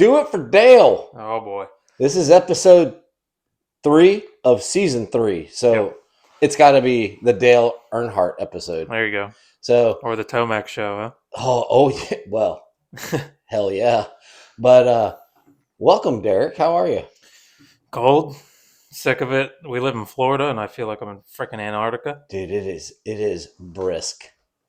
Do it for Dale. Oh, boy. This is episode 3 of season 3. So It's got to be the Dale Earnhardt episode. There you go. So Or the Tomac show, Oh yeah. Well, hell yeah. But welcome, Derek. How are you? Cold. Sick of it. We live in Florida, and I feel like I'm in freaking Antarctica. Dude, it is brisk.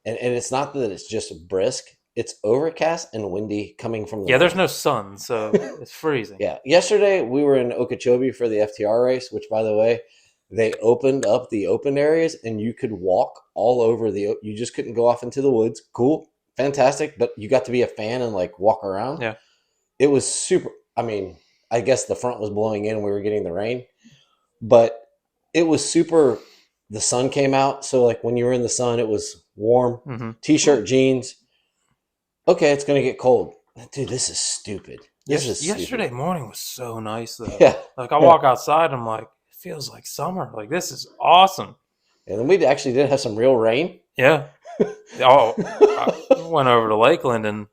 And it's not that it's just brisk. It's overcast and windy coming from the Yeah, there's north. no sun, so it's freezing. Yeah. Yesterday, we were in Okeechobee for the FTR race, which, by the way, they opened up the open areas and you could walk all over you just couldn't go off into the woods. Cool. Fantastic. But you got to be a fan and like walk around. Yeah. It was super. I mean, I guess the front was blowing in and we were getting the rain, but it was super. The sun came out. So like when you were in the sun, it was warm. Mm-hmm. T-shirt, jeans. Okay, it's going to get cold. Dude, this is stupid. Yesterday morning was so nice, though. Yeah. Like, I walk outside, I'm like, it feels like summer. Like, this is awesome. And then we actually did have some real rain. Yeah. I went over to Lakeland, and,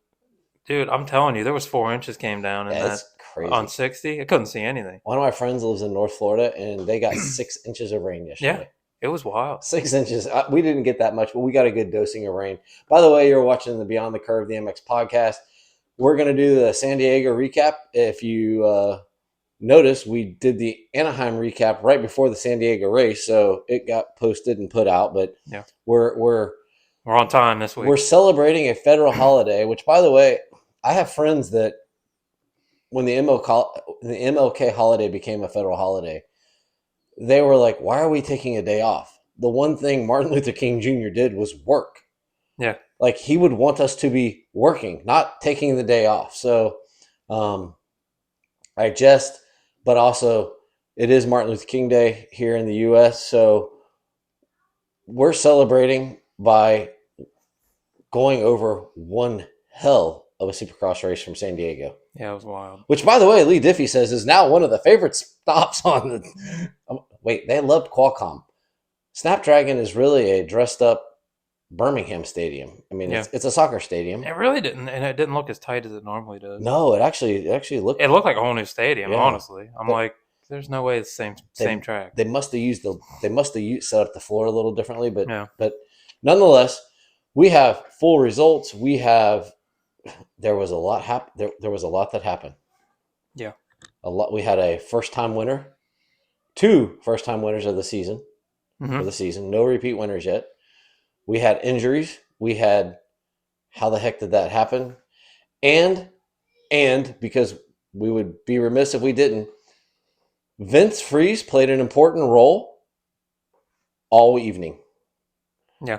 dude, I'm telling you, there was 4 inches came down in That's crazy. On 60. I couldn't see anything. One of my friends lives in North Florida, and they got 6 inches of rain yesterday. Yeah. It was wild. 6 inches. We didn't get that much, but we got a good dosing of rain. By the way, you're watching the Beyond the Curve, the MX podcast. We're going to do the San Diego recap. If you notice, we did the Anaheim recap right before the San Diego race, so it got posted and put out. But yeah, we're on time this week. We're celebrating a federal holiday, which, by the way, I have friends that when the MLK holiday became a federal holiday, they were like, why are we taking a day off? The one thing Martin Luther King Jr. did was work. Yeah. Like, he would want us to be working, not taking the day off. So I jest, but also it is Martin Luther King Day here in the U.S. So we're celebrating by going over one hell of a Supercross race from San Diego. Yeah, it was wild. Which, by the way, Lee Diffie says is now one of the favorite stops on the... Wait, they loved Qualcomm. Snapdragon is really a dressed-up Birmingham stadium. I mean, it's a soccer stadium. It really didn't, and it didn't look as tight as it normally does. No, it actually looked... It looked like a whole new stadium, honestly. I'm like, there's no way it's the same track. They must have set up the floor a little differently, but nonetheless, we have full results. There was a lot there was a lot that happened. Yeah. A lot. We had a first-time winner, 2 first-time winners of the season. Mm-hmm. For the season. No repeat winners yet. We had injuries. We had how the heck did that happen? And because we would be remiss if we didn't, Vince Freeze played an important role all evening. Yeah.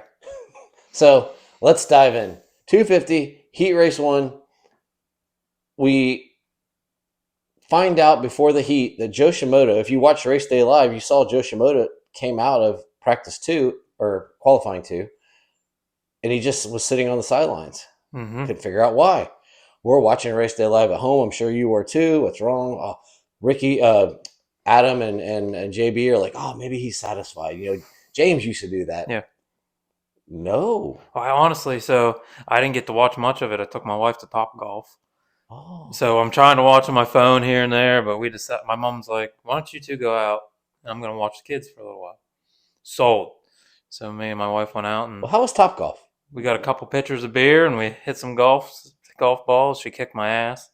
So let's dive in. 250, heat race 1. We find out before the heat that Jo Shimoda, if you watched Race Day Live, you saw Jo Shimoda came out of practice 2 or qualifying 2, and he just was sitting on the sidelines. Mm-hmm. Couldn't figure out why. We're watching Race Day Live at home. I'm sure you were too. What's wrong? Oh, Ricky, Adam, and JB are like, oh, maybe he's satisfied. You know, James used to do that. Yeah. No. I honestly, so I didn't get to watch much of it. I took my wife to Topgolf. Oh. So I'm trying to watch on my phone here and there, but we decided, my mom's like, why don't you two go out and I'm going to watch the kids for a little while. Sold. So me and my wife went out and... Well, how was Topgolf? We got a couple pitchers of beer and we hit some golf balls. She kicked my ass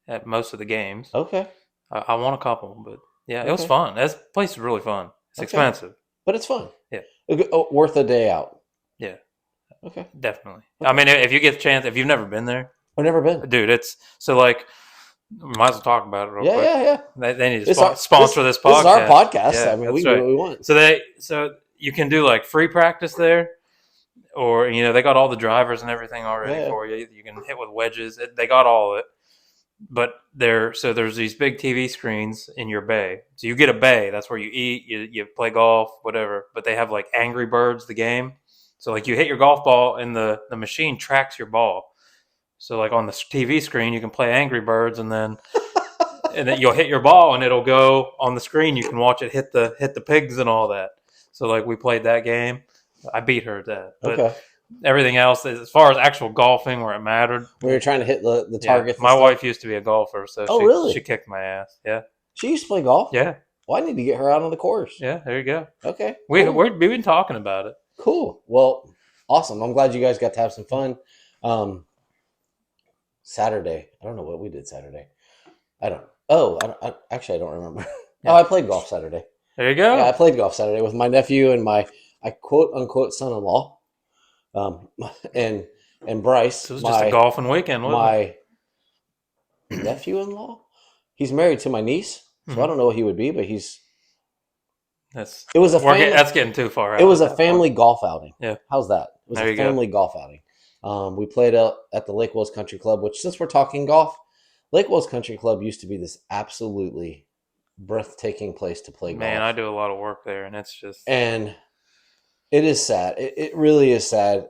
at most of the games. Okay. I won a couple, but yeah, it was fun. That place is really fun. It's expensive. But it's fun. Yeah. Worth a day out. Yeah. Okay. Definitely. Okay. I mean, if you get the chance, if you've never been there. I've never been. Dude, it's... So, like, we might as well talk about it real quick. Yeah. They need to sponsor this podcast. This is our podcast. Yeah, I mean, we do what we want. So you can do, like, free practice there. Or, you know, they got all the drivers and everything already for you. You can hit with wedges. They got all of it. But there's these big TV screens in your bay. So you get a bay. That's where you eat, you play golf, whatever. But they have, like, Angry Birds, the game. So, like, you hit your golf ball and the machine tracks your ball. So, like, on the TV screen, you can play Angry Birds and then you'll hit your ball and it'll go on the screen. You can watch it hit the pigs and all that. So, like, we played that game. I beat her at that. But everything else, as far as actual golfing where it mattered. We were trying to hit the Yeah, targets. my and wife stuff. used to be a golfer, so Oh, she really? kicked my ass. Yeah, She used to play golf. yeah, Well, I need to get her out on the course. yeah. There you go. Okay. We've Cool. been talking about it. Cool. Well, awesome. I'm glad you guys got to have some fun. Saturday. I don't know what we did Saturday. I don't. Oh, actually, I don't remember. Yeah. Oh, I played golf Saturday. There you go. Yeah, I played golf Saturday with my nephew and my quote unquote son-in-law, and Bryce. So it was just a golfing weekend, wasn't it? My nephew-in-law. He's married to my niece, so I don't know what he would be, but he's. That's It was a family. that's getting too far out. It was a family golf outing. Yeah. How's that? It was There a you family golf outing. We played out at the Lake Wells Country Club, which, since we're talking golf, Lake Wells Country Club used to be this absolutely breathtaking place to play golf. Man, I do a lot of work there, and it's just. And it is sad. It really is sad.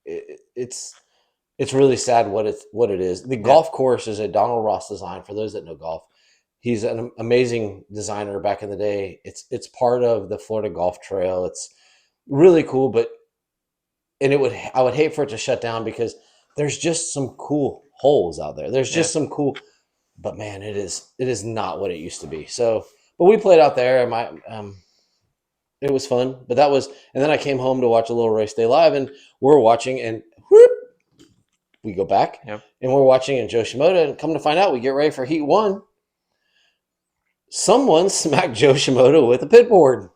It's really sad what it is. The golf course is a Donald Ross design. For those that know golf, he's an amazing designer back in the day. It's part of the Florida Golf Trail. It's really cool, I would hate for it to shut down because there's just some cool holes out there. There's just some cool, but man, it is not what it used to be. So, but we played out there, and it was fun. But and then I came home to watch a little race day live, and we're watching, and whoop, we go back, and we're watching in Jo Shimoda, and come to find out, we get ready for Heat 1. Someone smacked Jo Shimoda with a pit board,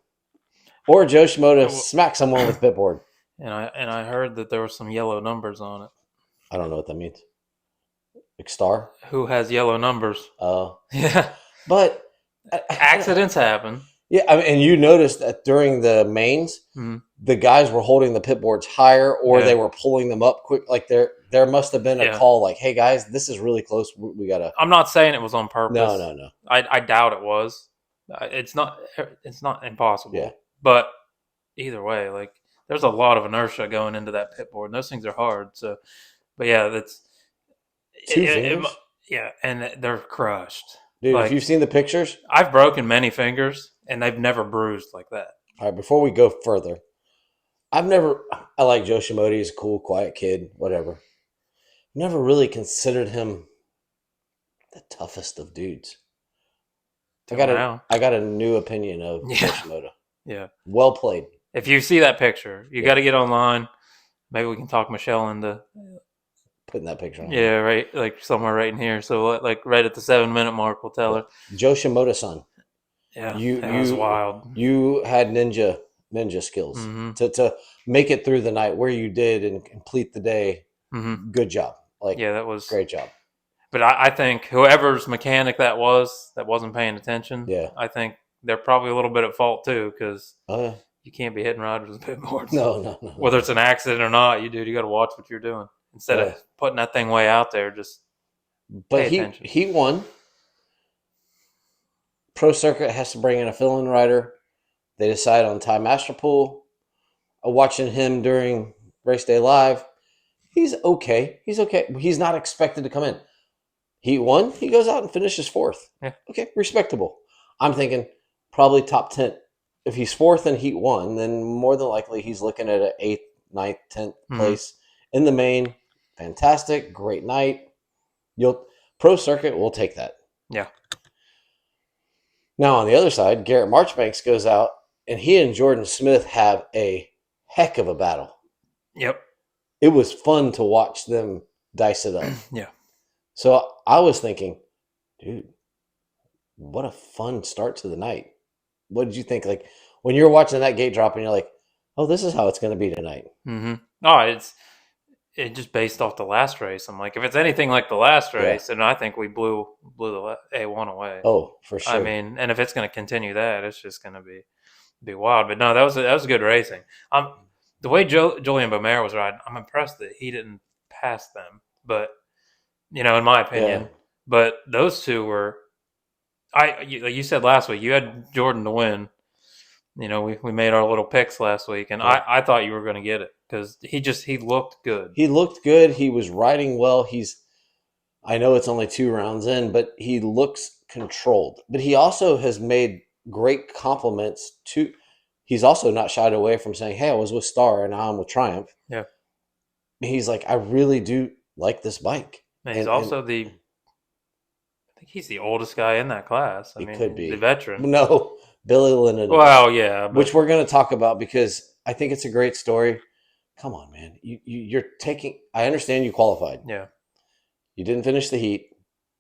or Jo Shimoda smacked someone with a pit board. And I heard that there were some yellow numbers on it. I don't know what that means. Like star? Who has yellow numbers? Oh. Yeah. But accidents happen. Yeah, I mean, and you noticed that during the mains, the guys were holding the pit boards higher, or they were pulling them up quick. Like there must have been a call, like, "Hey guys, this is really close. We gotta." I'm not saying it was on purpose. No. I doubt it was. It's not impossible. Yeah. But either way, like, there's a lot of inertia going into that pit board, and those things are hard. So, but yeah, that's 2 fingers. Yeah, and they're crushed. Dude, like, if you've seen the pictures, I've broken many fingers, and they've never bruised like that. All right, before we go further, I like Jo Shimoda. He's a cool, quiet kid, whatever. Never really considered him the toughest of dudes. I got a new opinion of Jo Shimoda. Yeah. Well played. If you see that picture, you got to get online. Maybe we can talk Michelle into putting that picture on. Yeah, right, like somewhere right in here. So, like, right at the 7-minute mark, we'll tell her. Jo Shimoda-san. Yeah, that was wild. You had ninja skills to make it through the night where you did and complete the day. Mm-hmm. Good job. That was great job. But I think whoever's mechanic that wasn't paying attention. Yeah, I think they're probably a little bit at fault too, because you can't be hitting riders with pit boards. No. Whether it's an accident or not, you got to watch what you're doing instead of putting that thing way out there. Just pay attention. He won. Pro Circuit has to bring in a fill-in rider. They decide on Ty Masterpool. Watching him during race day live, he's okay. He's not expected to come in. Heat 1, he goes out and finishes 4th. Yeah. Okay, respectable. I'm thinking probably top 10. If he's 4th in Heat 1, then more than likely he's looking at an 8th, 9th, 10th place in the main. Fantastic, great night. Pro Circuit will take that. Yeah. Now, on the other side, Garrett Marchbanks goes out, and he and Jordan Smith have a heck of a battle. Yep. It was fun to watch them dice it up. Yeah. So I was thinking, dude, what a fun start to the night. What did you think? Like, when you're watching that gate drop and you're like, oh, this is how it's going to be tonight. Mm-hmm. Oh, it just based off the last race. I'm like, if it's anything like the last race, then I think we blew the A1 away. Oh, for sure. I mean, and if it's going to continue that, it's just going to be wild. But no, that was good racing. The way Julian Beaumer was riding, I'm impressed that he didn't pass them. But in my opinion, but those two were. Like you said last week, you had Jordan to win. We made our little picks last week, and I thought you were going to get it because he looked good. He looked good. He was riding well. I know it's only 2 rounds in, but he looks controlled. But he also has made great compliments to he's also not shied away from saying, "Hey, I was with Star and now I'm with Triumph." Yeah. He's like, "I really do like this bike." And he's And also I think he's the oldest guy in that class. I it could mean, the be. veteran. No, Billy Linden, Well, yeah, which but we're going to talk about because I think it's a great story. Come on, man. You're taking. I understand you qualified. yeah. You didn't finish the heat.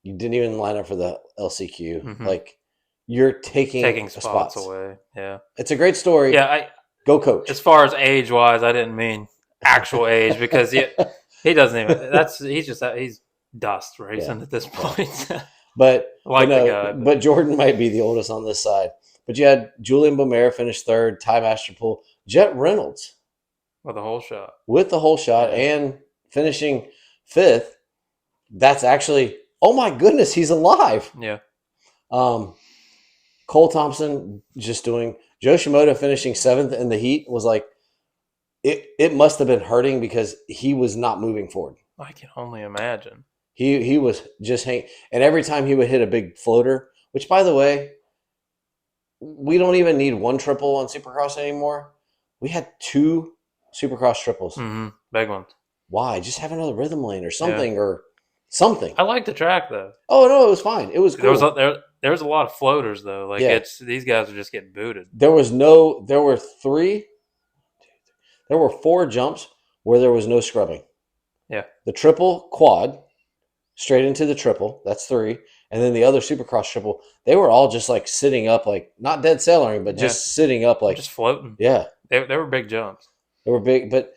You didn't even line up for the LCQ. Mm-hmm. Like you're taking spots away. Yeah. It's a great story. Yeah, Go coach. as far as age wise, I didn't mean actual age because he doesn't even. He's dust racing at this point. But like no, the guy, but Jordan might be the oldest on this side. But you had Julian Bomera finish third, Ty Masterpool, Jet Reynolds with a whole shot, and finishing fifth. That's actually, oh my goodness, he's alive. Yeah. Cole Thompson just doing. Jo Shimoda finishing seventh in the heat was like, it must have been hurting because he was not moving forward. I can only imagine. He was just hanging, and every time he would hit a big floater, which by the way, we don't even need one triple on Supercross anymore. We had two Supercross triples. Mm-hmm. Big ones. Why? Just have another rhythm lane or something or something. I like the track though. Oh no, it was fine. It was cool. There was a lot of floaters though. Like these guys are just getting booted. There were 4 jumps where there was no scrubbing. Yeah. The triple quad, straight into the triple, that's 3. And then the other Supercross triple, they were all just like sitting up, like not dead ceiling, but just sitting up, like just floating. Yeah. They were big jumps. They were big, but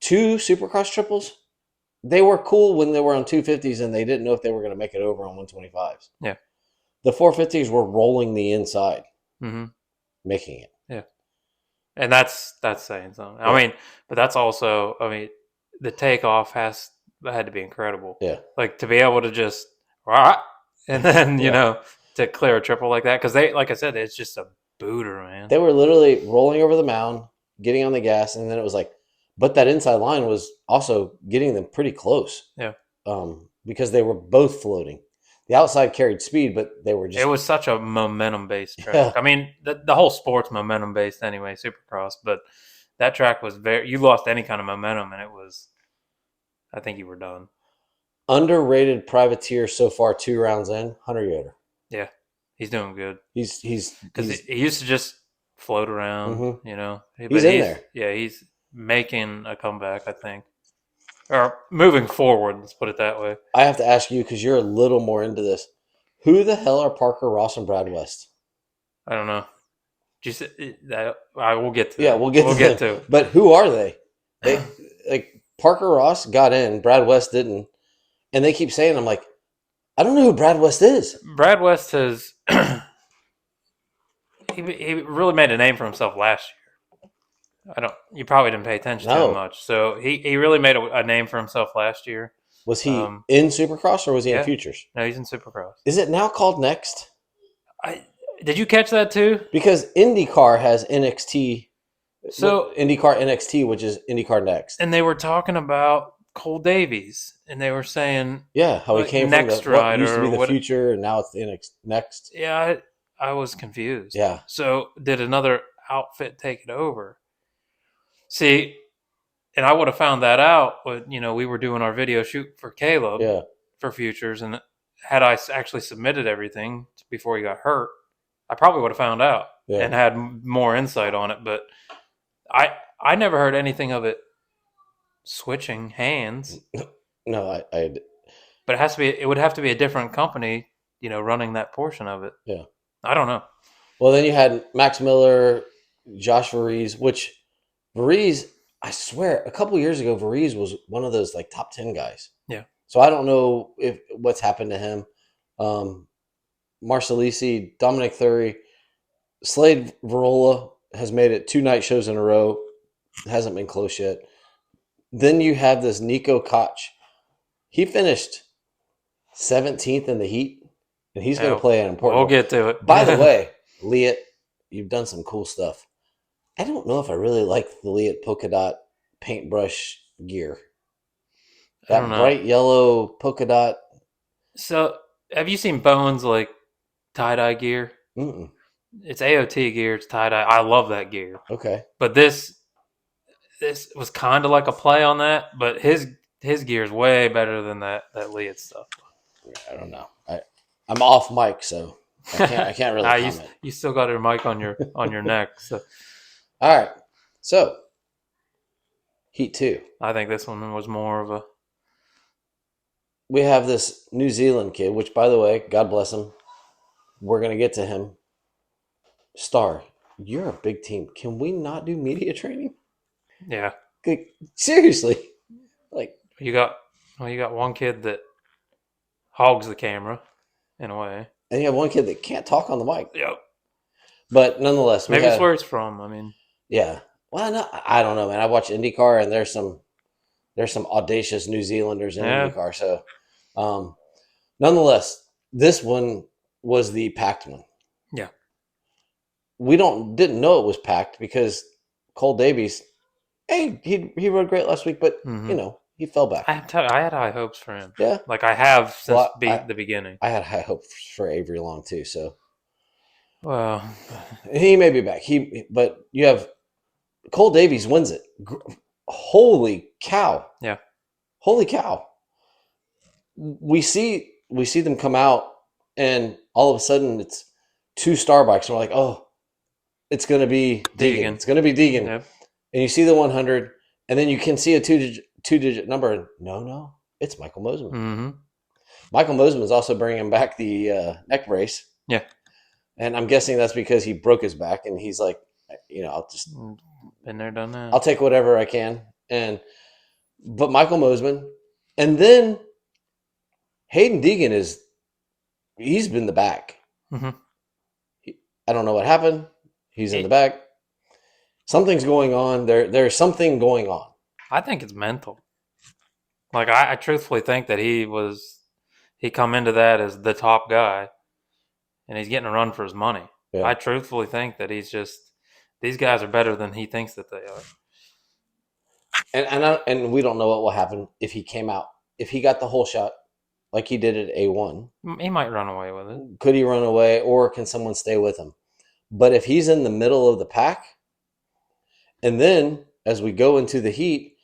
2 Supercross triples, they were cool when they were on 250s and they didn't know if they were going to make it over on 125s. Yeah. The 450s were rolling the inside, making it. Yeah. And that's saying something. Yeah. I mean, but that's also, the takeoff had to be incredible. Yeah. Like to be able to just, and then, to clear a triple like that. Because like I said, it's just a booter, man. They were literally rolling over the mound, getting on the gas, and then it was like, but that inside line was also getting them pretty close. Yeah. Because they were both floating. The outside carried speed, but they were just... It was such a momentum-based track. Yeah. I mean, the whole sport's momentum-based anyway, Supercross, but that track was you lost any kind of momentum, and it was... I think you were done. Underrated privateer so far, 2 rounds in, Hunter Yoder. Yeah, he's doing good. He's because he used to just float around, He's in there. Yeah, he's making a comeback, I think. Or moving forward, let's put it that way. I have to ask you, because you're a little more into this. Who the hell are Parker Ross and Brad West? I don't know. We'll get to Yeah, we'll get to it. But who are they? Like Parker Ross got in, Brad West didn't. And they keep saying, I'm like, I don't know who Brad West is. Brad West has... he really made a name for himself last year. You probably didn't pay attention to him much. So he really made a name for himself last year. Was he in Supercross or was he in Futures? No, he's in Supercross. Is it now called Next? Did you catch that too? Because IndyCar has NXT. So IndyCar NXT, which is IndyCar Next. And they were talking about Cole Davies, and they were saying, how he came next from what used to be the Future, and now it's the Next. Yeah, I was confused. Yeah. So did another outfit take it over? See, and I would have found that out when, we were doing our video shoot for Caleb for Futures. And had I actually submitted everything before he got hurt, I probably would have found out and had more insight on it. But I never heard anything of it switching hands. No, But it would have to be a different company, running that portion of it. Yeah. I don't know. Well, then you had Max Miller, Josh Varese, which Varese, I swear, a couple years ago, Varese was one of those like top 10 guys. Yeah. So I don't know what's happened to him. Marcellisi, Dominic Thury, Slade Varola has made it 2 night shows in a row. Hasn't been close yet. Then you have this Nico Koch. He finished 17th in the heat, and he's going to play an important role. We'll get to it. By the way, Liat, you've done some cool stuff. I don't know if I really like the Liat polka dot paintbrush gear. That bright yellow polka dot. So, have you seen Bowen's like tie-dye gear? Mm-mm. It's AOT gear. It's tie dye. I love that gear. Okay. But this was kind of like a play on that. But his gear is way better than that Lead stuff. I don't know. I'm off mic, so I can't really comment. You still got your mic on your neck. So all right. So Heat 2. I think this one was more of a. We have this New Zealand kid, which, by the way, God bless him. We're going to get to him. Star, you're a big team. Can we not do media training? Yeah. Like, seriously. Like, you got one kid that hogs the camera in a way. And you have one kid that can't talk on the mic. Yep. But nonetheless, maybe it's where it's from. I mean, yeah. Well, no, I don't know, man. I watch IndyCar, and there's some audacious New Zealanders in IndyCar. So, nonetheless, this one was the packed one. Yeah. We didn't know it was packed because Cole Davies, hey, he rode great last week, but he fell back. I had high hopes for him. Yeah, like I have since the beginning. I had high hopes for Avery Long too. So, well, he may be back. But you have Cole Davies wins it. Holy cow! Yeah, holy cow! We see them come out, and all of a sudden it's 2 star bikes, and we're like, oh. It's going to be Deegan. It's going to be Deegan. Yep. And you see the 100, and then you can see a two-digit number. And no, it's Michael Mosiman. Mm-hmm. Michael Mosiman is also bringing back the neck brace. Yeah. And I'm guessing that's because he broke his back, and he's like, I'll just been there, done that. I'll take whatever I can. But Michael Mosiman, and then Hayden Deegan he's been the back. Mm-hmm. I don't know what happened. He's in the back. Something's going on. There's something going on. I think it's mental. Like I truthfully think that he come into that as the top guy, and he's getting a run for his money. Yeah. I truthfully think that these guys are better than he thinks that they are. And we don't know what will happen if he came out. If he got the whole shot, like he did at A1. He might run away with it. Could he run away, or can someone stay with him? But if he's in the middle of the pack, and then as we go into the heat,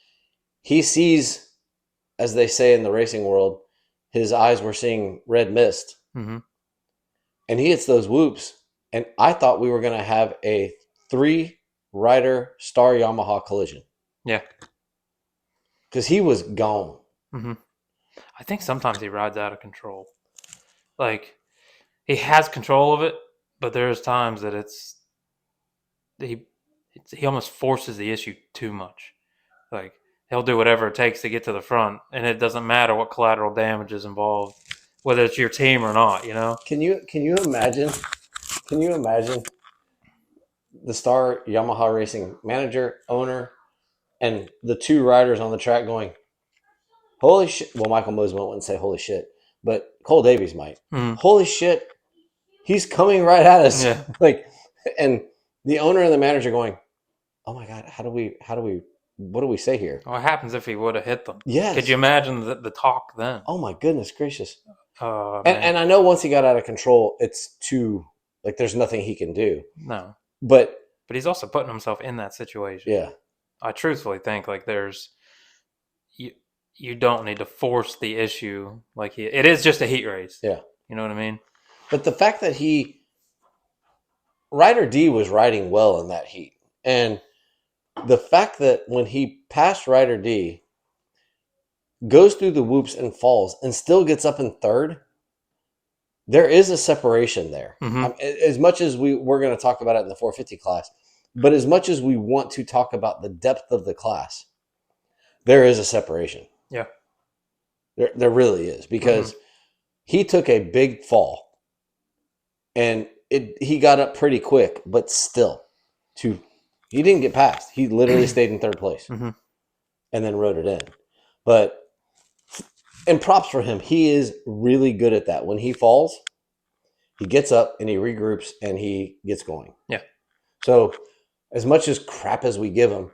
he sees, as they say in the racing world, his eyes were seeing red mist. Mm-hmm. And he hits those whoops. And I thought we were going to have a 3-rider Star Yamaha collision. Yeah. Because he was gone. Mm-hmm. I think sometimes he rides out of control. Like, he has control of it, but there's times that he almost forces the issue too much. Like, he'll do whatever it takes to get to the front, and it doesn't matter what collateral damage is involved, whether it's your team or not. Can you imagine? Can you imagine the Star Yamaha Racing manager, owner, and the 2 riders on the track going, "Holy shit!" Well, Michael Mosiman wouldn't say "Holy shit," but Cole Davies might. Mm. Holy shit! He's coming right at us. Yeah. And the owner and the manager going, "Oh my God, what do we say here?" What happens if he would have hit them? Yes. Could you imagine the talk then? Oh my goodness gracious. And I know once he got out of control, it's too, there's nothing he can do. No. But he's also putting himself in that situation. Yeah. I truthfully think you don't need to force the issue. It is just a heat race. Yeah. You know what I mean? But the fact that Rider D was riding well in that heat. And the fact that when he passed Rider D, goes through the whoops and falls and still gets up in third, there is a separation there. Mm-hmm. As much as we're going to talk about it in the 450 class, but as much as we want to talk about the depth of the class, there is a separation. Yeah. There really is, because he took a big fall. And he got up pretty quick, but still, he didn't get past. He literally stayed in third place, and then rode it in. And props for him. He is really good at that. When he falls, he gets up and he regroups and he gets going. Yeah. So as much as crap as we give him,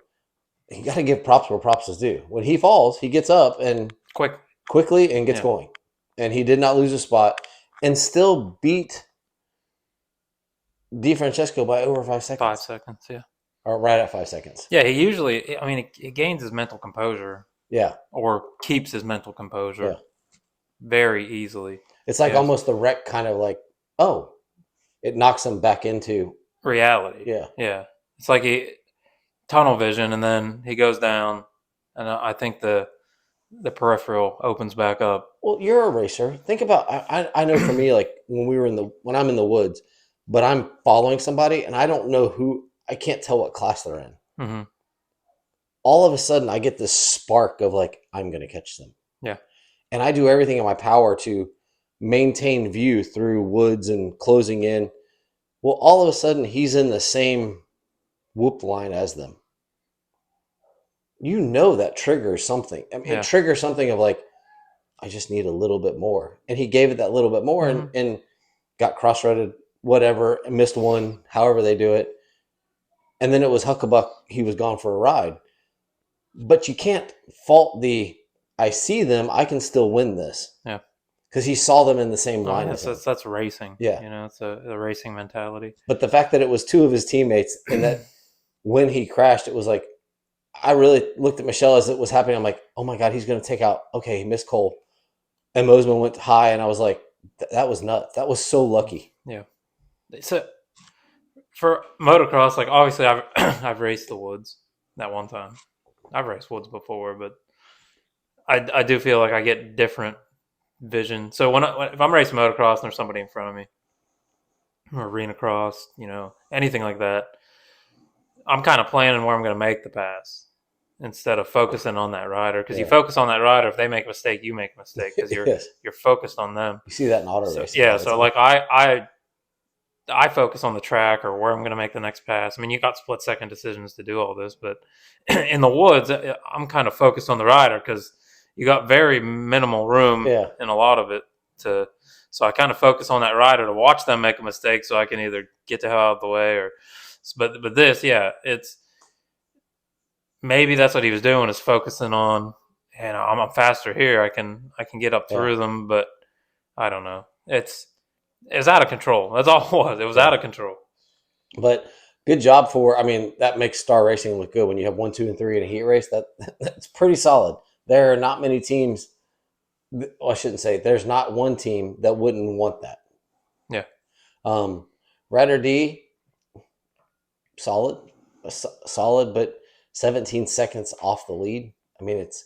you got to give props where props is due. When he falls, he gets up and quickly and gets going. And he did not lose a spot and still beat DeFrancesco by over 5 seconds. 5 seconds, yeah. Or right at 5 seconds. Yeah, he usually, I mean, he gains his mental composure. Yeah. Or keeps his mental composure Yeah. very easily. It's like Yes. almost the wreck kind of like, oh, it knocks him back into reality. Yeah. Yeah. It's like he tunnel vision, and then he goes down, and I think the peripheral opens back up. Well, you're a racer. Think about I know for me, like when I'm in the woods, but I'm following somebody and I don't know who, I can't tell what class they're in. Mm-hmm. All of a sudden I get this spark of like, I'm gonna catch them. Yeah. And I do everything in my power to maintain view through woods and closing in. Well, all of a sudden he's in the same whoop line as them. You know that triggers something. I mean, Yeah. It triggers something of like, I just need a little bit more. And he gave it that little bit more Mhm. and got cross-threaded, whatever, missed one, however they do it. And then it was Huckabuck. He was gone for a ride. But you can't fault I see them, I can still win this. Yeah. Because he saw them in the same I line mean, as him. that's racing. Yeah. You know, it's a racing mentality. But the fact that it was two of his teammates and that when he crashed, it was like, I really looked at Michelle as it was happening. I'm like, oh my God, he's going to take out. Okay, he missed Cole. And Mosman went high, and I was like, that was nuts. That was so lucky. Yeah. So for motocross, like obviously I've I've raced the woods that one time. I've raced woods before, but I do feel like I get different vision. So if I'm racing motocross and there's somebody in front of me, or arena cross, you know, anything like that, I'm kind of planning where I'm going to make the pass instead of focusing on that rider. Because you focus on that rider, if they make a mistake, you make a mistake because you're focused on them. You see that in auto racing. Yeah, so like I focus on the track or where I'm going to make the next pass. I mean, you got split second decisions to do all this, but in the woods, I'm kind of focused on the rider because you got very minimal room in a lot of it so I kind of focus on that rider to watch them make a mistake so I can either get the hell out of the way or. But this, it's maybe that's what he was doing is focusing on. And I'm faster here. I can get up through them, but I don't know. It's out of control. That's all it was. It was out of control. But good job that makes Star Racing look good when you have 1, 2, and 3 in a heat race. That's pretty solid. There are not many teams. Well, I shouldn't say there's not one team that wouldn't want that. Yeah. Ryder D, solid, but 17 seconds off the lead. I mean, it's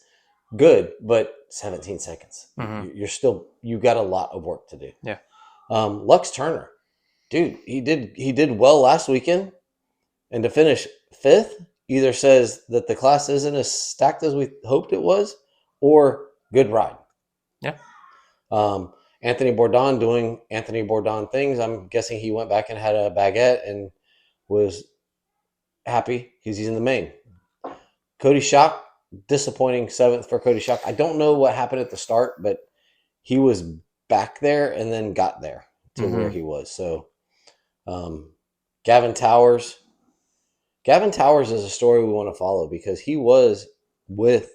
good, but 17 seconds. Mm-hmm. You got a lot of work to do. Yeah. Lux Turner, dude, he did well last weekend, and to finish 5th either says that the class isn't as stacked as we hoped it was, or good ride. Yeah. Anthony Bourdon doing Anthony Bourdon things. I'm guessing he went back and had a baguette and was happy because he's in the main. Cody Schock, disappointing 7th for Cody Schock. I don't know what happened at the start, but he was back there and then got there to where he was. So Gavin Towers is a story we want to follow because he was with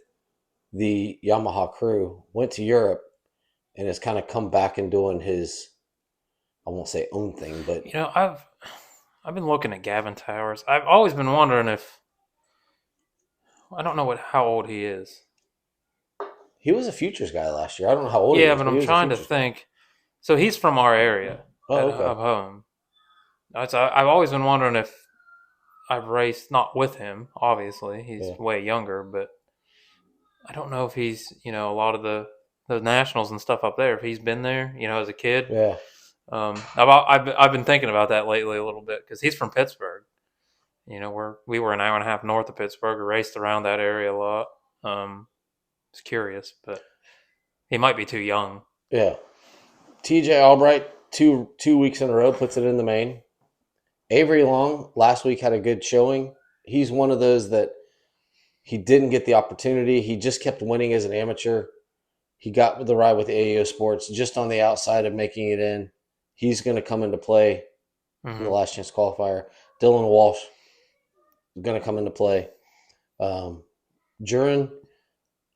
the Yamaha crew, went to Europe, and has kind of come back and doing his, I won't say own thing, but you know, I've been looking at Gavin Towers. I've always been wondering if I don't know how old he is. He was a futures guy last year. I don't know how old he is. Yeah, but I'm trying to think. So he's from our area of home. I've always been wondering if I've raced, not with him, obviously. He's way younger, but I don't know if he's, a lot of the nationals and stuff up there, if he's been there, as a kid. Yeah. I've been thinking about that lately a little bit because he's from Pittsburgh. We were an hour and a half north of Pittsburgh. We raced around that area a lot. It's curious, but he might be too young. Yeah. TJ Albright, two weeks in a row, puts it in the main. Avery Long last week had a good showing. He's one of those that he didn't get the opportunity. He just kept winning as an amateur. He got the ride with AEO Sports just on the outside of making it in. He's going to come into play in the last chance qualifier. Dylan Walsh is going to come into play. Jurin,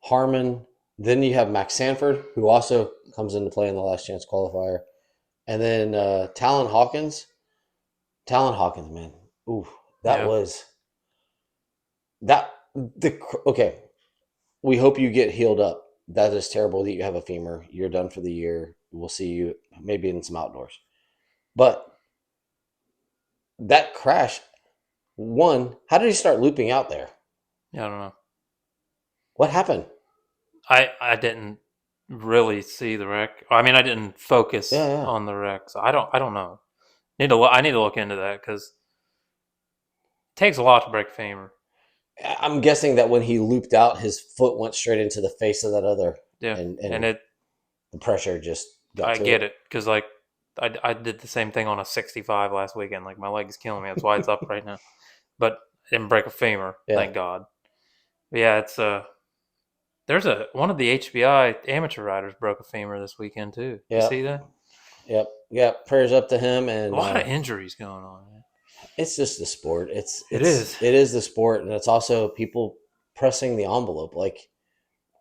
Harmon. Then you have Max Sanford, who also comes into play in the last chance qualifier. And then Talon Hawkins. Talon Hawkins, man. Ooh, that Yeah. was that. Okay. We hope you get healed up. That is terrible that you have a femur. You're done for the year. We'll see you maybe in some outdoors. But that crash, one, how did he start looping out there? Yeah, I don't know. What happened? I didn't really see the wreck. I mean, I didn't focus Yeah. on the wreck, so I don't know. I need to look into that because it takes a lot to break a femur. I'm guessing that when he looped out, his foot went straight into the face of that other, Yeah, and and the pressure just got I to get it. it because like I did the same thing on a 65 last weekend. Like my leg is killing me. That's why it's up right now. But I didn't break a femur, Yeah. thank God. But yeah, it's there's one of the HBI amateur riders broke a femur this weekend too. You Yep. see that? Yep. Prayers up to him, A and lot of injuries going on, man. it's just the sport. It is. It is the sport, and it's also people pressing the envelope. Like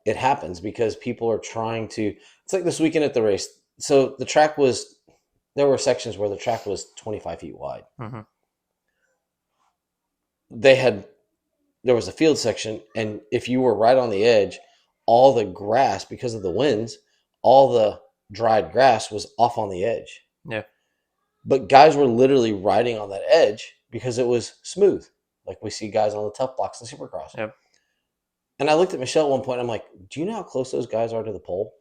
it happens because people are trying to. It's like this weekend at the race. So the track was there were sections where the track was 25 feet wide. Mm-hmm. They had there was a field section, and if you were right on the edge, all the grass because of the winds, all the dried grass was off on the edge. Yeah. But guys were literally riding on that edge because it was smooth, like we see guys on the tough blocks and Supercross. Yep. And I looked at Michelle at one point. I'm like, "Do you know how close those guys are to the pole?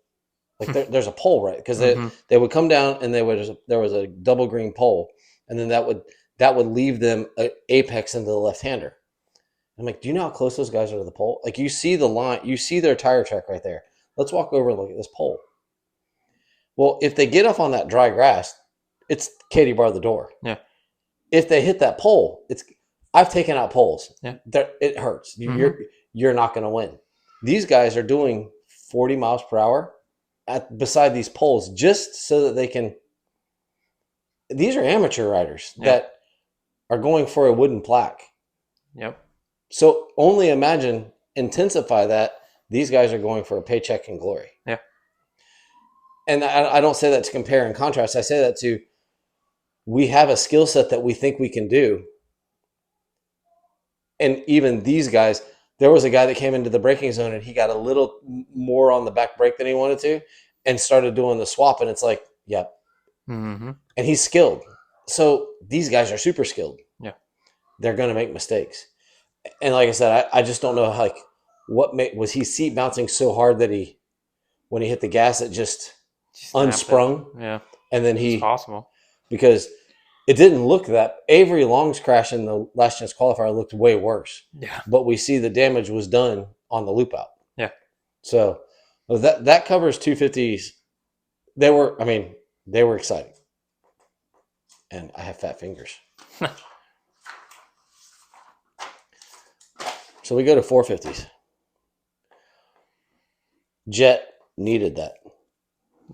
Like, there's a pole, right? Because Mm-hmm. they would come down, and there was a double green pole, and then that would leave them a apex into the left hander. I'm like, do you know how close those guys are to the pole? Like, you see the line, you see their tire track right there. Let's walk over and look at this pole. Well, if they get off on that dry grass, it's Katie bar the door. Yeah. If they hit that pole, I've taken out poles. Yeah. It hurts. Mm-hmm. You're not going to win. These guys are doing 40 miles per hour beside these poles just so that they can. These are amateur riders that are going for a wooden plaque. Yep. So only imagine, intensify that. These guys are going for a paycheck and glory. Yeah. And I don't say that to compare and contrast. I say that to, we have a skill set that we think we can do. And even these guys, there was a guy that came into the braking zone and he got a little more on the back brake than he wanted to and started doing the swap. And it's like, yep. Mm-hmm. And he's skilled. So these guys are super skilled. Yeah. They're going to make mistakes. And like I said, I just don't know, like, was he seat bouncing so hard that when he hit the gas, it just unsprung? Yeah. And then it's possible. Because it didn't look that. Avery Long's crash in the last chance qualifier looked way worse. Yeah. But we see the damage was done on the loop out. Yeah. So that covers 250s. They were exciting. And I have fat fingers. So we go to 450s. Jett needed that.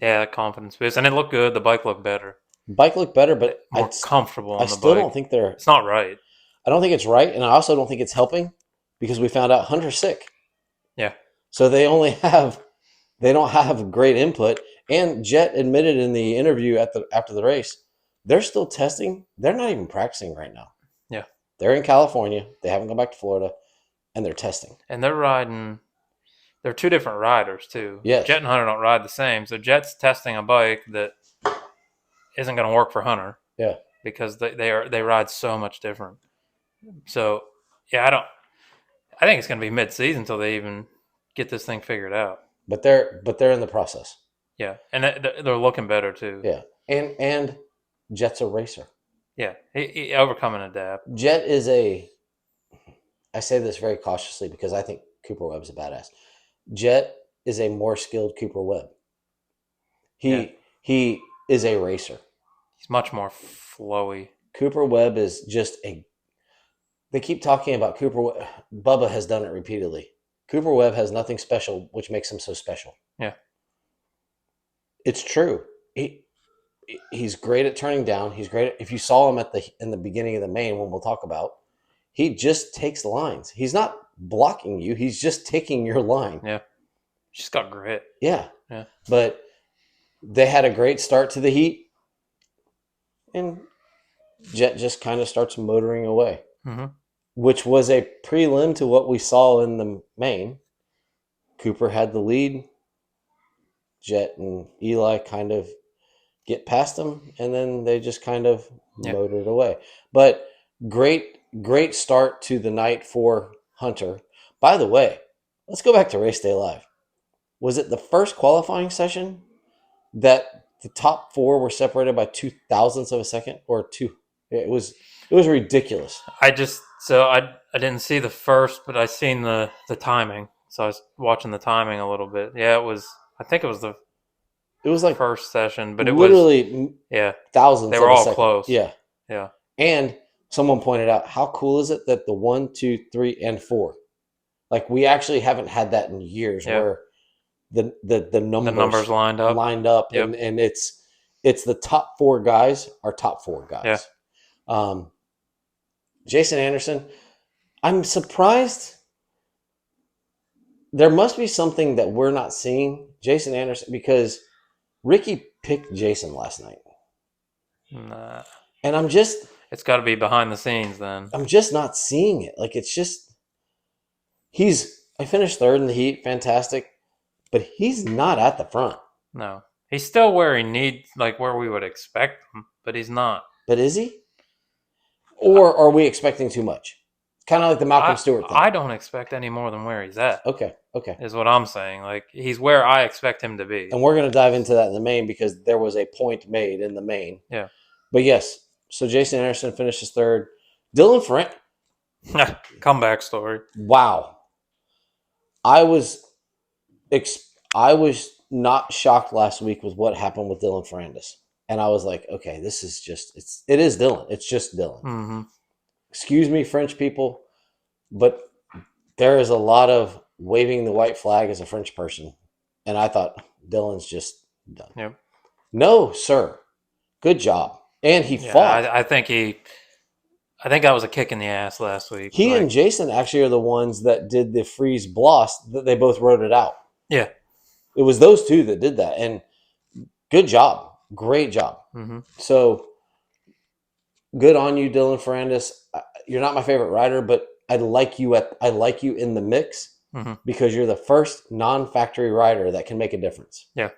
Yeah, confidence boost. And it looked good. The bike looked better. Bike looked better, but more comfortable on the bike. I still don't think it's not right. I don't think it's right, and I also don't think it's helping because we found out Hunter's sick. Yeah. So they don't have great input. And Jett admitted in the interview after the race, they're still testing. They're not even practicing right now. Yeah. They're in California. They haven't gone back to Florida, and they're testing. And they're riding. They're two different riders too. Yes. Jett and Hunter don't ride the same. So Jett's testing a bike that isn't going to work for Hunter. Yeah. Because they ride so much different. So yeah, I think it's going to be mid-season until they even get this thing figured out. But they're in the process. Yeah, and they're looking better too. Yeah, and Jett's a racer. Yeah, he overcome and adapt. Jett is I say this very cautiously because I think Cooper Webb's a badass. Jett is a more skilled Cooper Webb. He is a racer. He's much more flowy. Cooper Webb is just they keep talking about Cooper Webb. Bubba has done it repeatedly. Cooper Webb has nothing special, which makes him so special. Yeah. It's true. He's great at turning down. He's great if you saw him in the beginning of the main, when we'll talk about, he just takes lines. He's not blocking you. He's just taking your line. Yeah. She's got grit. Yeah. Yeah. But they had a great start to the heat. And Jett just kind of starts motoring away, Mm-hmm. which was a prelim to what we saw in the main. Cooper had the lead. Jett and Eli kind of get past them, and then they just kind of Yeah. motored away. But great start to the night for Hunter. By the way, let's go back to Race Day Live. Was it the first qualifying session that the top four were separated by 0.02 of a second, or two? It was ridiculous. I didn't see the first, but I seen the timing. So I was watching the timing a little bit. Yeah, it was. I think it was the It was like first session, but it was. literally Yeah, thousands they of were a all second. close. Yeah. Yeah. And someone pointed out, how cool is it that the 1, 2, 3, and 4, like we actually haven't had that in years, Yeah. where the The numbers lined up. Yep. and it's the top four guys are top four Yeah. guys. Jason Anderson, I'm surprised. There must be something that we're not seeing, Jason Anderson, because Ricky picked Jason last night, Nah. and I'm just It's got to be behind the scenes then. not seeing it. Like, it's just I finished third in the heat, fantastic, but he's not at the front. No, he's still where he needs, like where we would expect him, but he's not. But is he? Or are we expecting too much? Kind of like the Malcolm Stewart thing. I don't expect any more than where he's at. Okay. Is what I'm saying. Like, he's where I expect him to be. And we're going to dive into that in the main, because there was a point made in the main. Yeah. But yes, so Jason Anderson finishes third. Dylan Ferrand. Comeback story. Wow. I was not shocked last week with what happened with Dylan Ferrandis. And I was like, okay, this is just, it is Dylan. It's just Dylan. Mm-hmm. Excuse me, French people, but there is a lot of waving the white flag as a French person. And I thought, Dylan's just done. Yep. No, sir. Good job. And he fought. I think that was a kick in the ass last week. He and Jason actually are the ones that did the freeze bloss, that they both wrote it out. Yeah. It was those two that did that. And good job. Great job. Mm-hmm. So good on you, Dylan Ferrandis. You're not my favorite rider, but I like you in the mix, mm-hmm. because you're the first non-factory rider that can make a difference. Yeah.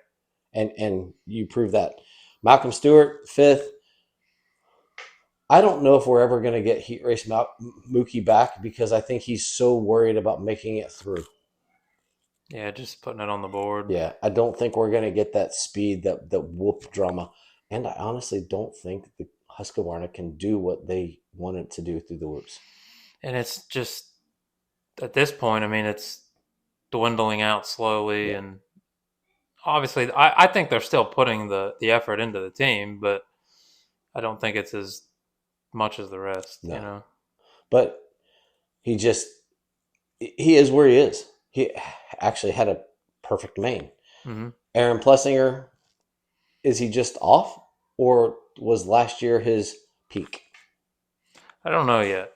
And you prove that. Malcolm Stewart, fifth. I don't know if we're ever going to get Heat Race Mookie back, because I think he's so worried about making it through. Yeah, just putting it on the board. Yeah, I don't think we're going to get that speed, that whoop drama. And I honestly don't think the Husqvarna can do what they want it to do through the whoops. And it's just, at this point, I mean, it's dwindling out slowly. Yeah. And obviously, I think they're still putting the effort into the team, but I don't think it's as much as the rest, No. you know. But he is where he is. He actually had a perfect main. Mm-hmm. Aaron Plessinger, is he just off, or was last year his peak? I don't know yet.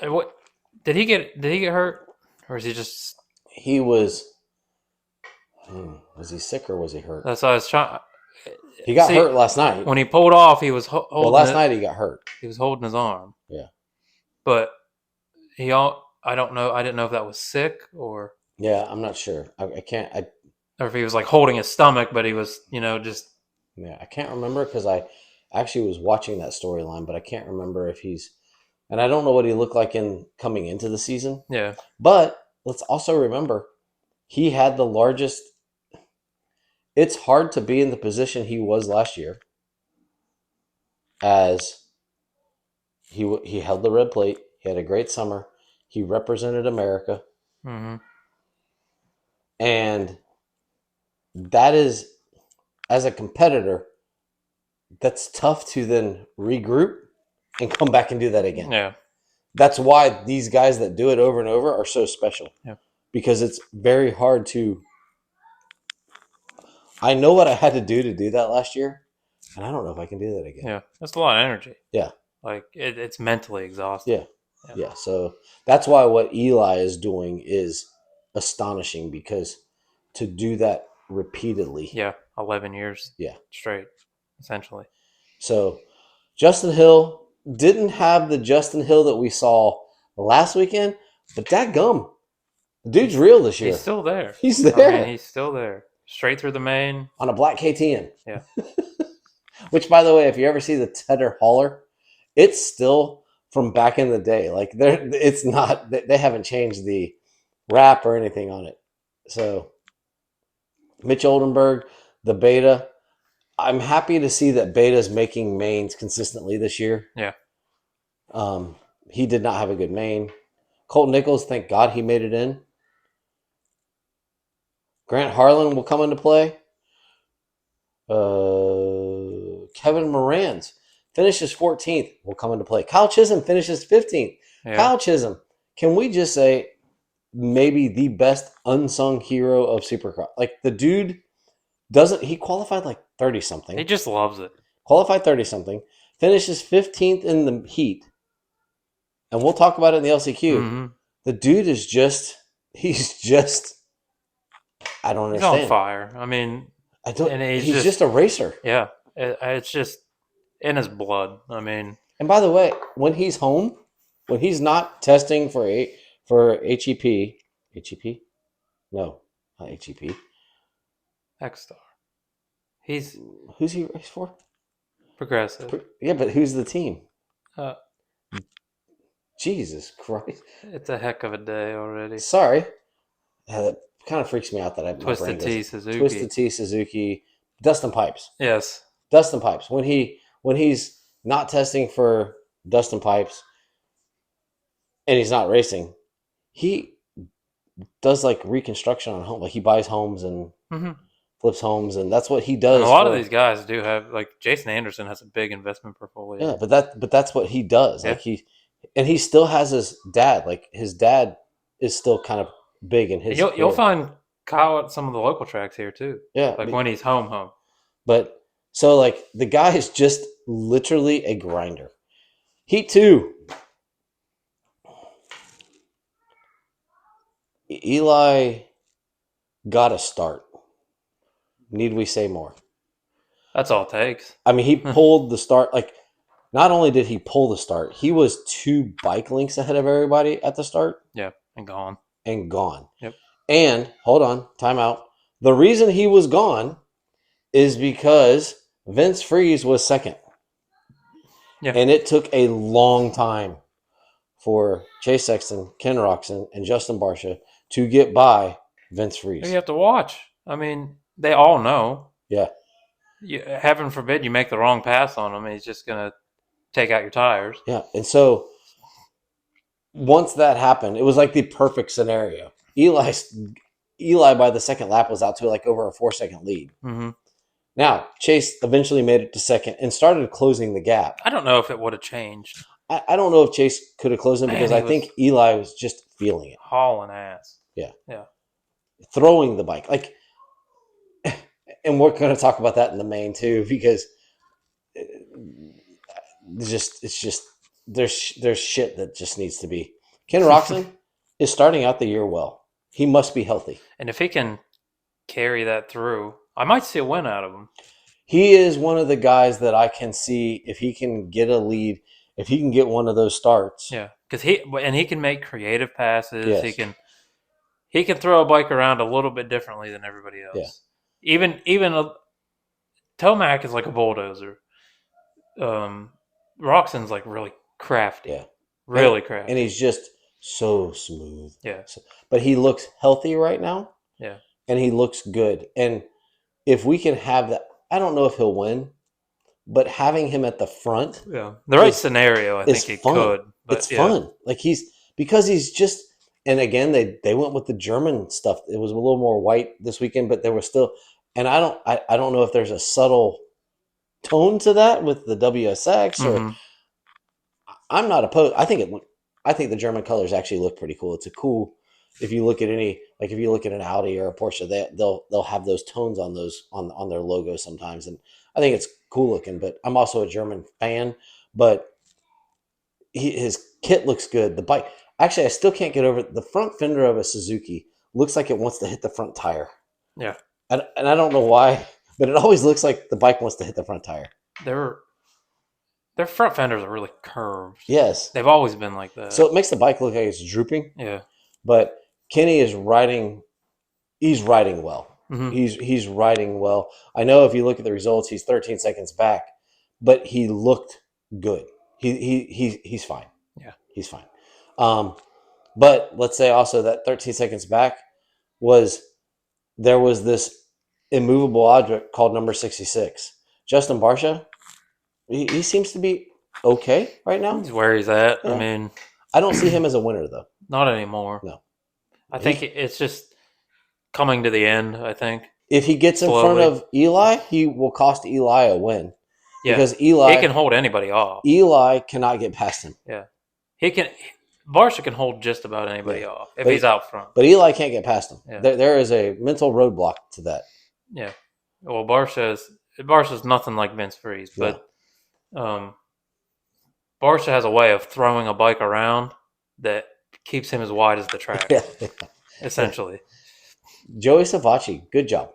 What did he get hurt, or is he just? He was. Was he sick or was he hurt? That's what I was trying. He got hurt last night. When he pulled off, he was holding. Well, last night he got hurt. He was holding his arm. Yeah, but I don't know. I didn't know if that was sick or. Yeah, I'm not sure. I can't. Or if he was like holding his stomach, but he was, just. Yeah, I can't remember, because I actually was watching that storyline, but I can't remember if he's. And I don't know what he looked like coming into the season. Yeah. But let's also remember, he had the largest. It's hard to be in the position he was last year, as he held the red plate. He had a great summer. He represented America. Mm-hmm. And that is, as a competitor, that's tough to then regroup and come back and do that again. Yeah. That's why these guys that do it over and over are so special. Yeah. Because it's very hard to. I know what I had to do that last year, and I don't know if I can do that again. Yeah. That's a lot of energy. Yeah. Like, it's mentally exhausting. Yeah. So that's why what Eli is doing is astonishing, because to do that repeatedly. Yeah. 11 years. Yeah. Straight, essentially. So Justin Hill didn't have the Justin Hill that we saw last weekend, but dadgum, the dude's real this year. He's still there. He's there. I mean, he's still there. Straight through the main. On a black KTN. Yeah. Which, by the way, if you ever see the Tedder hauler, it's still from back in the day. Like it's not. They haven't changed the wrap or anything on it. So, Mitch Oldenburg, the Beta. I'm happy to see that Beta's making mains consistently this year. Yeah. He did not have a good main. Colt Nichols, thank God he made it in. Grant Harlan will come into play. Kevin Moran's finishes 14th will come into play. Kyle Chisholm finishes 15th. Yeah. Kyle Chisholm, can we just say maybe the best unsung hero of Supercross? Like the dude he qualified like 30 something. He just loves it. Qualified 30 something. Finishes 15th in the heat. And we'll talk about it in the LCQ. Mm-hmm. The dude is he's I don't understand. He's on fire. I mean, he's just a racer. Yeah. It's just in his blood. I mean. And by the way, when he's home, when he's not testing for HEP. No, not HEP. X-Star. Who's he race for? Progressive. Yeah, but who's the team? Jesus Christ. It's a heck of a day already. Sorry. That kind of freaks me out that I Twisted T Suzuki. Twisted T Suzuki. Dustin Pipes. Yes. Dustin Pipes. When he's not testing for Dustin Pipes and he's not racing, he does like reconstruction on home. Like he buys homes and flips homes, and that's what he does. And a lot of these guys do have, like Jason Anderson has a big investment portfolio. Yeah, but that's what he does. Yeah. Like he still has his dad. Like his dad is still kind of big in his. You'll find Kyle at some of the local tracks here too. Yeah, like when he's home. But so like the guy is just literally a grinder. Heat 2. Eli got a start. Need we say more? That's all it takes. I mean, he pulled the start. Like, not only did he pull the start, he was 2 bike lengths ahead of everybody at the start. Yeah, and gone. Yep. And, hold on, time out. The reason he was gone is because Vince Freeze was second. Yeah. And it took a long time for Chase Sexton, Ken Roxon, and Justin Barsha to get by Vince Freeze. You have to watch. I mean, they all know. Yeah. Heaven forbid you make the wrong pass on him, and he's just going to take out your tires. Yeah. And so once that happened, it was like the perfect scenario. Eli by the second lap was out to like over a 4-second lead. Mm-hmm. Now, Chase eventually made it to second and started closing the gap. I don't know if it would have changed. I don't know if Chase could have closed him because I think Eli was just feeling it. Hauling ass. Yeah. Yeah. Throwing the bike. Like, and we're going to talk about that in the main too, because it's just there's shit that just needs to be. Ken Roxon is starting out the year well. He must be healthy. And if he can carry that through, I might see a win out of him. He is one of the guys that I can see if he can get a lead, if he can get one of those starts. Yeah, because he can make creative passes. Yes. He can throw a bike around a little bit differently than everybody else. Yeah. Even Tomac is like a bulldozer. Roxon's like really crafty. Yeah. Really crafty. And he's just so smooth. Yeah. But he looks healthy right now. Yeah. And he looks good. And if we can have that, I don't know if he'll win, but having him at the front. Yeah. The right scenario, I think he could. But it's fun. Like because he's just, and again, they went with the German stuff. It was a little more white this weekend, but there was still, and I don't know if there's a subtle tone to that with the WSX or I'm not opposed. I think the German colors actually look pretty cool. It's a cool, if you look at if you look at an Audi or a Porsche, they'll have those tones on those on their logos sometimes, and I think it's cool looking. But I'm also a German fan. But his kit looks good. The bike, actually, I still can't get over it. The front fender of a Suzuki looks like it wants to hit the front tire. Yeah, and I don't know why, but it always looks like the bike wants to hit the front tire. They're Their front fenders are really curved. Yes. They've always been like that. So it makes the bike look like it's drooping. Yeah. But Kenny is riding. He's riding well. Mm-hmm. He's riding well. I know if you look at the results, he's 13 seconds back, but he looked good. He's fine. Yeah. He's fine. But let's say also that 13 seconds back there was this immovable object called number 66. Justin Barsha, he seems to be okay right now. He's where he's at. Yeah. I mean, I don't see him as a winner though. not anymore. No. I think it's just coming to the end, I think. If he gets in front of Eli, he will cost Eli a win. Yeah. Because Eli he can hold anybody off. Eli cannot get past him. Yeah. Barsha can hold just about anybody off if he's out front. But Eli can't get past him. Yeah. There is a mental roadblock to that. Yeah. Well, Barsha's nothing like Vince Freeze, but Barsha has a way of throwing a bike around that keeps him as wide as the track, essentially. Joey Savacci, good job.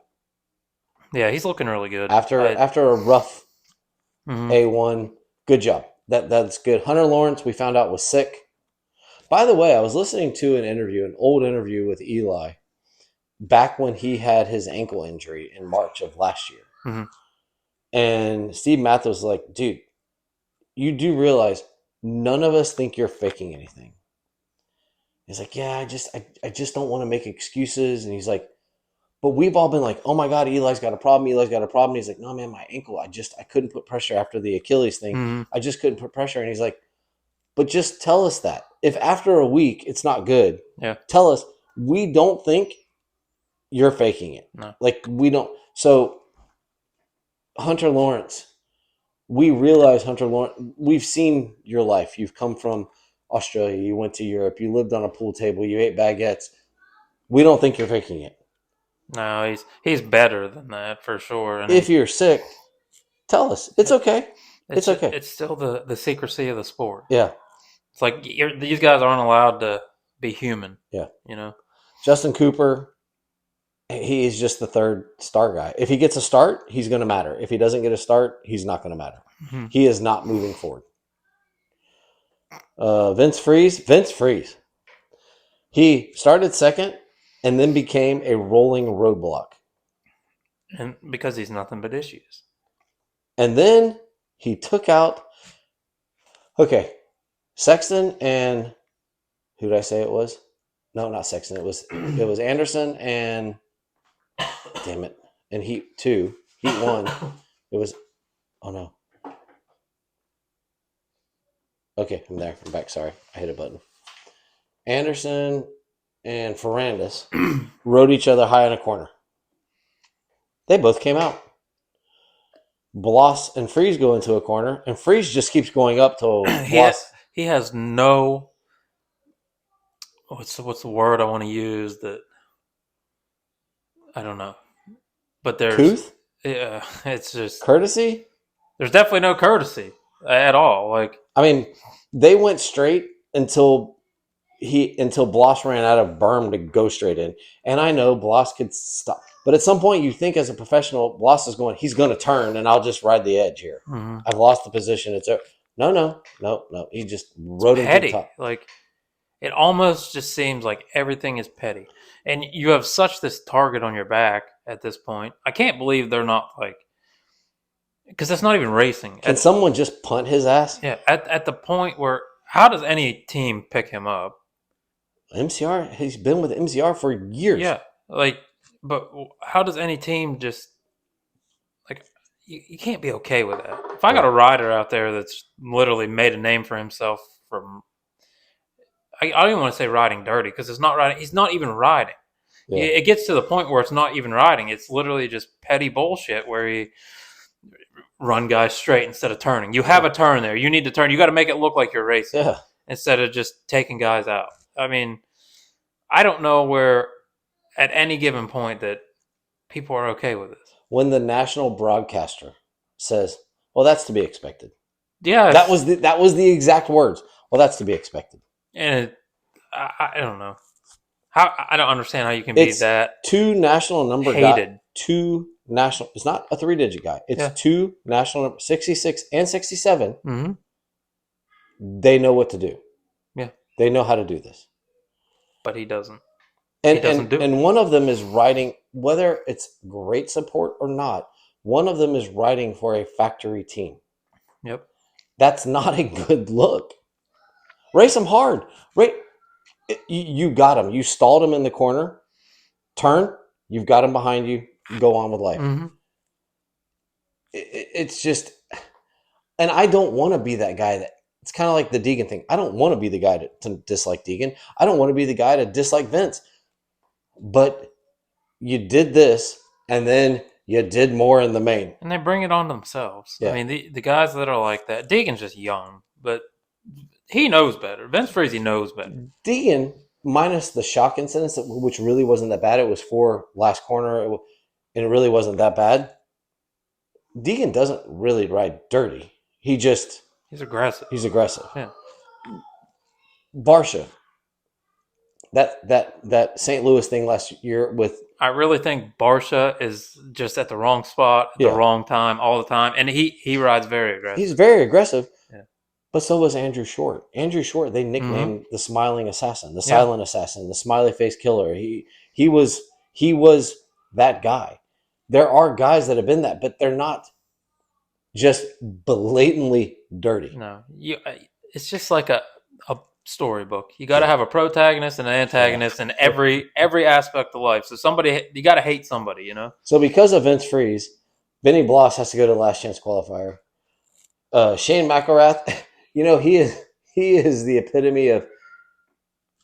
Yeah, he's looking really good. After a rough A1, good job. That's good. Hunter Lawrence, we found out, was sick. By the way, I was listening to an old interview with Eli, back when he had his ankle injury in March of last year. Mm-hmm. And Steve Matthews was like, dude, you do realize none of us think you're faking anything. He's like, yeah, I just don't want to make excuses. And he's like, but we've all been like, oh my God, Eli's got a problem. He's like, no, man, my ankle, I couldn't put pressure after the Achilles thing. Mm-hmm. I just couldn't put pressure. And he's like, but just tell us that. If after a week it's not good, tell us. We don't think you're faking it. No. Like, we don't. So, Hunter Lawrence, we realize, Hunter Lawrence, we've seen your life. You've come from Australia. You went to Europe. You lived on a pool table. You ate baguettes. We don't think you're faking it. No, he's better than that for sure. And if you're sick, tell us. It's okay. It's okay. It's still the secrecy of the sport. Yeah. It's like these guys aren't allowed to be human. Yeah. You know? Justin Cooper, he is just the third star guy. If he gets a start, he's going to matter. If he doesn't get a start, he's not going to matter. Mm-hmm. He is not moving forward. Vince Freeze. He started second and then became a rolling roadblock. And because he's nothing but issues. And then he took out, Sexton and, who did I say it was? No, not Sexton. It was Anderson and, damn it, and Heat 2. Heat 1. It was, oh no. Okay, I'm there. I'm back. Sorry. I hit a button. Anderson and Ferrandis rode each other high in a corner. They both came out. Bloss and Freeze go into a corner, and Freeze just keeps going up till Bloss. He has no. What's the word I want to use? That I don't know, but there's Couth? Yeah, it's just courtesy. There's definitely no courtesy at all. Like, I mean, they went straight until Bloss ran out of berm to go straight in, and I know Bloss could stop. But at some point, you think as a professional, Bloss is he's going to turn, and I'll just ride the edge here. Mm-hmm. I've lost the position. It's over. No. He just rode it to the top. Like, it almost just seems like everything is petty. And you have such this target on your back at this point. I can't believe they're not, like, because that's not even racing. Can someone just punt his ass? Yeah, at the point where, how does any team pick him up? MCR, he's been with MCR for years. Yeah, like, but how does any team just, like, you can't be okay with that. If I got a rider out there that's literally made a name for himself from, I don't even want to say riding dirty, because it's not riding. He's not even riding. Yeah. It gets to the point where it's not even riding. It's literally just petty bullshit where he run guys straight instead of turning. You have a turn there. You need to turn. You got to make it look like you're racing instead of just taking guys out. I mean, I don't know where at any given point that people are okay with this. When the national broadcaster says, well, that's to be expected. Yeah. That was the exact words. Well, that's to be expected. And I don't know. I don't understand how you can be that two national number hated. Two national. It's not a 3-digit guy. It's Yeah. 2 national numbers, 66 and 67. Mm-hmm. They know what to do. Yeah. They know how to do this. But he doesn't. And He doesn't do it. and one of them is riding, whether it's great support or not. One of them is riding for a factory team. Yep. That's not a good look. Race them hard. You got him. You stalled him in the corner. Turn. You've got him behind you. Go on with life. Mm-hmm. It's just, and I don't want to be that guy that. It's kind of like the Deegan thing. I don't want to be the guy to dislike Deegan. I don't want to be the guy to dislike Vince. But you did this, and then you did more in the main. And they bring it on themselves. Yeah. I mean, the guys that are like that, Deegan's just young, but he knows better. Vince Freezy knows better. Deegan, minus the shock incidents, which really wasn't that bad. It was 4 last corner, and it really wasn't that bad. Deegan doesn't really ride dirty. He's aggressive. He's aggressive. Yeah. Barsha, that St. Louis thing last year with. I really think Barsha is just at the wrong spot at the wrong time all the time, and he rides very aggressive. He's very aggressive. Yeah. But so was Andrew Short. Andrew Short, they nicknamed the smiling assassin, the silent assassin, the smiley face killer. He was that guy. There are guys that have been that, but they're not just blatantly dirty. No, it's just like a storybook. You got to have a protagonist and an antagonist in every aspect of life. So you got to hate somebody, you know. So because of Vince Freeze, Vinny Bloss has to go to the last chance qualifier. Shane McElrath, you know, he is the epitome of.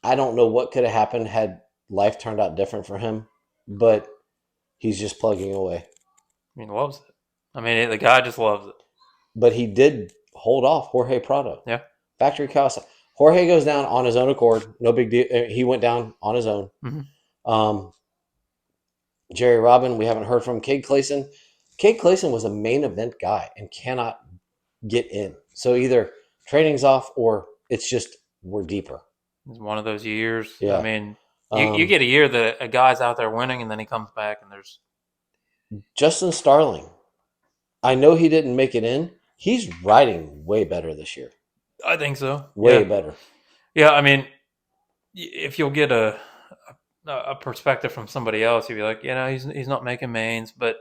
I don't know what could have happened had life turned out different for him, but he's just plugging away. I mean, loves it. I mean, the guy just loves it. But he did hold off Jorge Prado. Yeah. Factory Kawasaki. Jorge goes down on his own accord. No big deal. He went down on his own. Mm-hmm. Jerry Robin, we haven't heard from. Cade Clayson. Cade Clayson was a main event guy and cannot get in. So either training's off or it's just we're deeper. It's one of those years. Yeah. I mean, you get a year that a guy's out there winning and then he comes back and there's Justin Starling. I know he didn't make it in. He's riding way better this year. I think so. Way better. Yeah, I mean, if you'll get a perspective from somebody else, you'd be like, you know, he's not making mains, but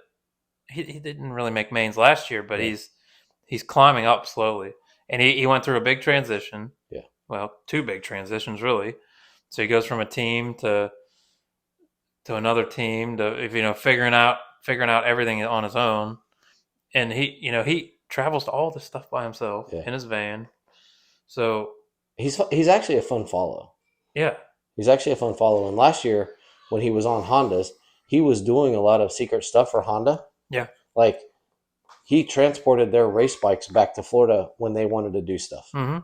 he didn't really make mains last year, but he's climbing up slowly. And he went through a big transition. Yeah. Well, 2 big transitions, really. So he goes from a team to another team to figuring out everything on his own. And he travels to all this stuff by himself in his van. So he's actually a fun follow. Yeah. He's actually a fun follow. And last year when he was on Hondas, he was doing a lot of secret stuff for Honda. Yeah. Like he transported their race bikes back to Florida when they wanted to do stuff. Mm-hmm.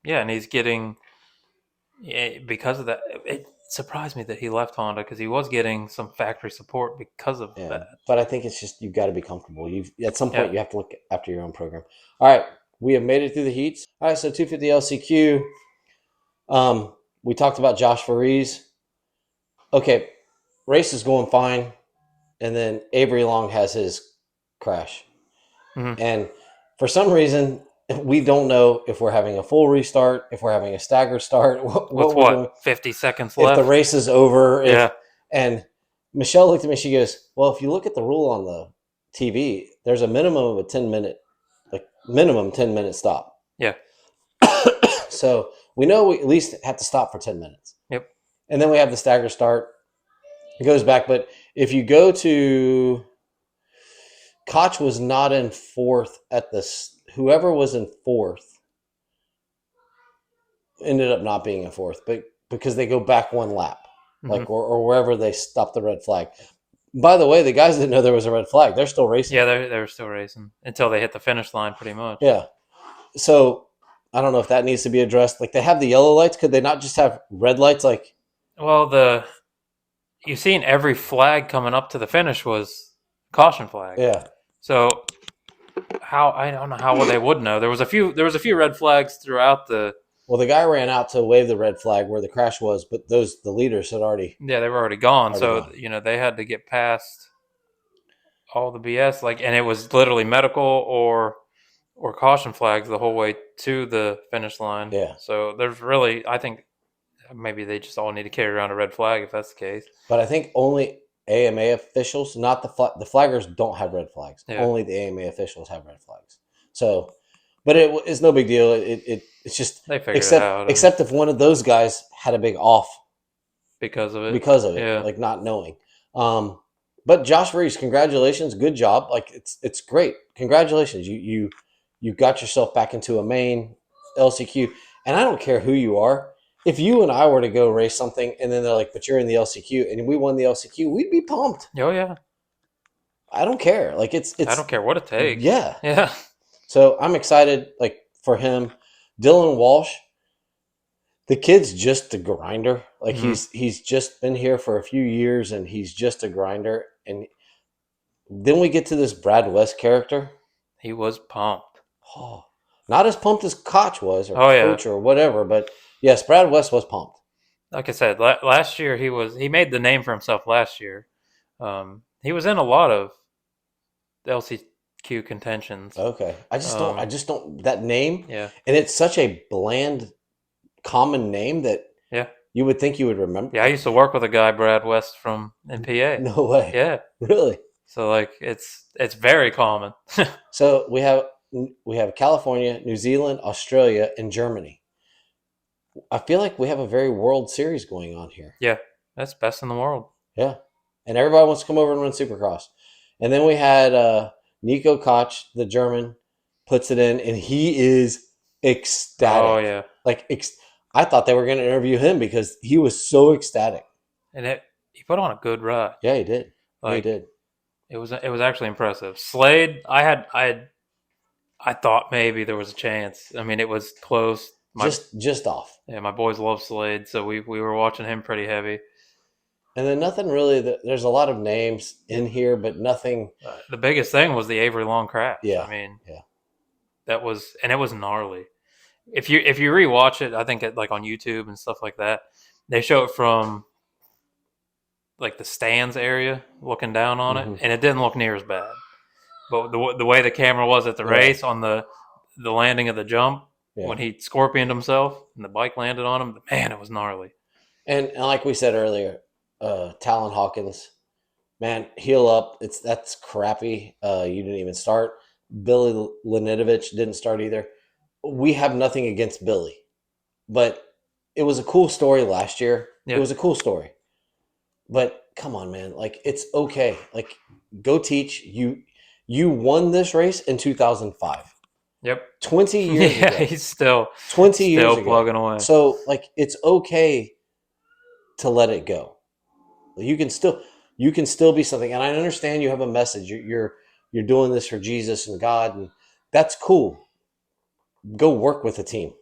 Yeah, and he's getting because of that. It surprised me that he left Honda because he was getting some factory support because of that. But I think it's just you've got to be comfortable. At some point you have to look after your own program. All right, we have made it through the heats. All right, so 250 LCQ. We talked about Josh Faries. Okay, race is going fine, and then Avery Long has his crash, and for some reason we don't know if we're having a full restart, if we're having a stagger start. What 50 seconds left? If the race is over. And Michelle looked at me. She goes, well, if you look at the rule on the TV, there's a minimum of a 10-minute, minimum 10-minute stop. Yeah. So we know we at least have to stop for 10 minutes. Yep. And then we have the stagger start. It goes back. But if you go to Koch was not in fourth at this. Whoever was in fourth ended up not being in fourth, but because they go back one lap, or wherever they stop the red flag. By the way, the guys didn't know there was a red flag. They're still racing. Yeah, they were still racing until they hit the finish line, pretty much. Yeah. So I don't know if that needs to be addressed. Like they have the yellow lights. Could they not just have red lights? Well, you've seen every flag coming up to the finish was caution flag. Yeah. So I don't know how they would know. There was a few red flags throughout the. Well, the guy ran out to wave the red flag where the crash was, but the leaders had already. Yeah, they were already gone. They had to get past all the BS. Like, and it was literally medical or caution flags the whole way to the finish line. Yeah. So there's really, I think maybe they just all need to carry around a red flag if that's the case. But I think only AMA officials, not the flaggers, don't have red flags. Yeah. Only the AMA officials have red flags. So, but it's no big deal. It's just They figured it out. Except if one of those guys had a big off because of it. Yeah. Like not knowing. But Josh Reese, congratulations, good job. Like it's great. Congratulations, you got yourself back into a main LCQ, and I don't care who you are. If you and I were to go race something, and then they're like, "But you're in the LCQ," and we won the LCQ, we'd be pumped. Oh yeah. I don't care. Like it's I don't care what it takes. Yeah. Yeah. So I'm excited. Like for him, Dylan Walsh. The kid's just a grinder. Like he's just been here for a few years, and he's just a grinder. And then we get to this Brad West character. He was pumped. Oh, not as pumped as Koch was, or Coach, or whatever. But yes, Brad West was pumped. Like I said, last year he made the name for himself. Last year, he was in a lot of LCQ contentions. Okay, I just don't that name. Yeah, and it's such a bland, common name that you would think you would remember. Yeah, I used to work with a guy, Brad West from NPA. No way. Yeah, really. So like it's very common. So we have California, New Zealand, Australia, and Germany. I feel like we have a very World Series going on here. Yeah, that's best in the world. Yeah, and everybody wants to come over and run Supercross. And then we had Nico Koch, the German, puts it in, and he is ecstatic. Oh yeah, like I thought they were going to interview him because he was so ecstatic. And he put on a good ride. Yeah, he did. Like, he did. It was actually impressive. Slade, I thought maybe there was a chance. I mean, it was close. Just off. Yeah, my boys love Slade, so we were watching him pretty heavy. And then nothing really. There's a lot of names in here, but nothing. The biggest thing was the Avery Long crash. Yeah, I mean, yeah, that was, and it was gnarly. If you rewatch it, I think like on YouTube and stuff like that, they show it from like the stands area, looking down on it, and it didn't look near as bad. But the way the camera was at the race on the landing of the jump, when he scorpioned himself and the bike landed on him, man, it was gnarly. And like we said earlier, Talon Hawkins, man, heal up. That's crappy. You didn't even start. Billy Lenitovich didn't start either. We have nothing against Billy, but it was a cool story last year. Yeah. It was a cool story, but come on, man, like it's okay. Like go teach. You won this race in 2005. Yep, 20 years ago. He's still 20 years ago. plugging away. So like it's okay to let it go. You can still be something, and I understand you have a message. You're doing this for Jesus and God, and that's cool. Go work with a team.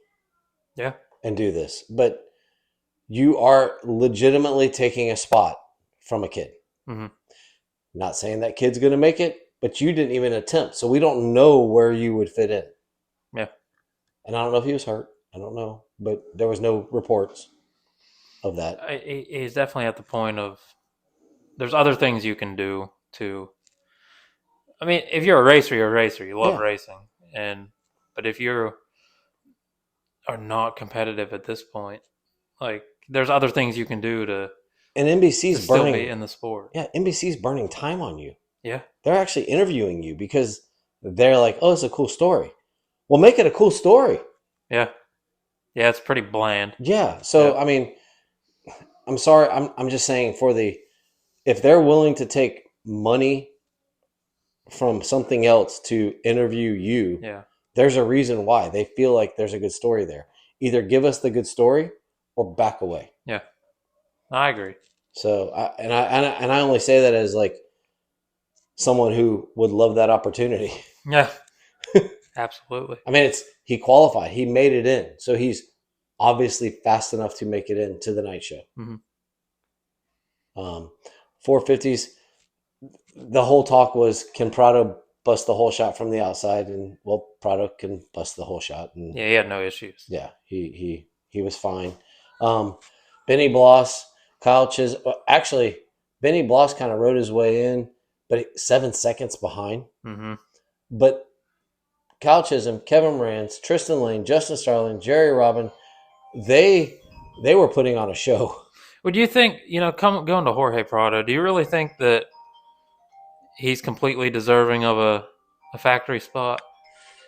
Yeah. And do this. But you are legitimately taking a spot from a kid. Mm-hmm. Not saying that kid's going to make it, but you didn't even attempt. So we don't know where you would fit in. Yeah. And I don't know if he was hurt. I don't know. But there was no reports of that. He's definitely at the point of there's other things you can do to. I mean, if you're a racer, you're a racer. You love racing. But if you are not competitive at this point, like there's other things you can do to. And NBC's still burning be in the sport. Yeah, NBC's burning time on you. Yeah, they're actually interviewing you because they're like, "Oh, it's a cool story." Well, make it a cool story. Yeah, it's pretty bland. Yeah, so I mean, I'm sorry, I'm just saying if they're willing to take money from something else to interview you, there's a reason why. They feel like there's a good story there. Either give us the good story or back away. Yeah, I agree. So, I only say that as like someone who would love that opportunity. Yeah, absolutely. I mean, he qualified. He made it in. So he's obviously fast enough to make it into the night show. Mm-hmm. 450s, the whole talk was, can Prado bust the whole shot from the outside? And well, Prado can bust the whole shot. And he had no issues. Yeah, he was fine. Benny Bloss, Kyle Benny Bloss kind of rode his way in. but 7 seconds behind. Mm-hmm. But Kyle Chisholm, Kevin Moranz, Tristan Lane, Justin Starling, Jerry Robin, they were putting on a show. Well, do you think, going to Jorge Prado, do you really think that he's completely deserving of a factory spot?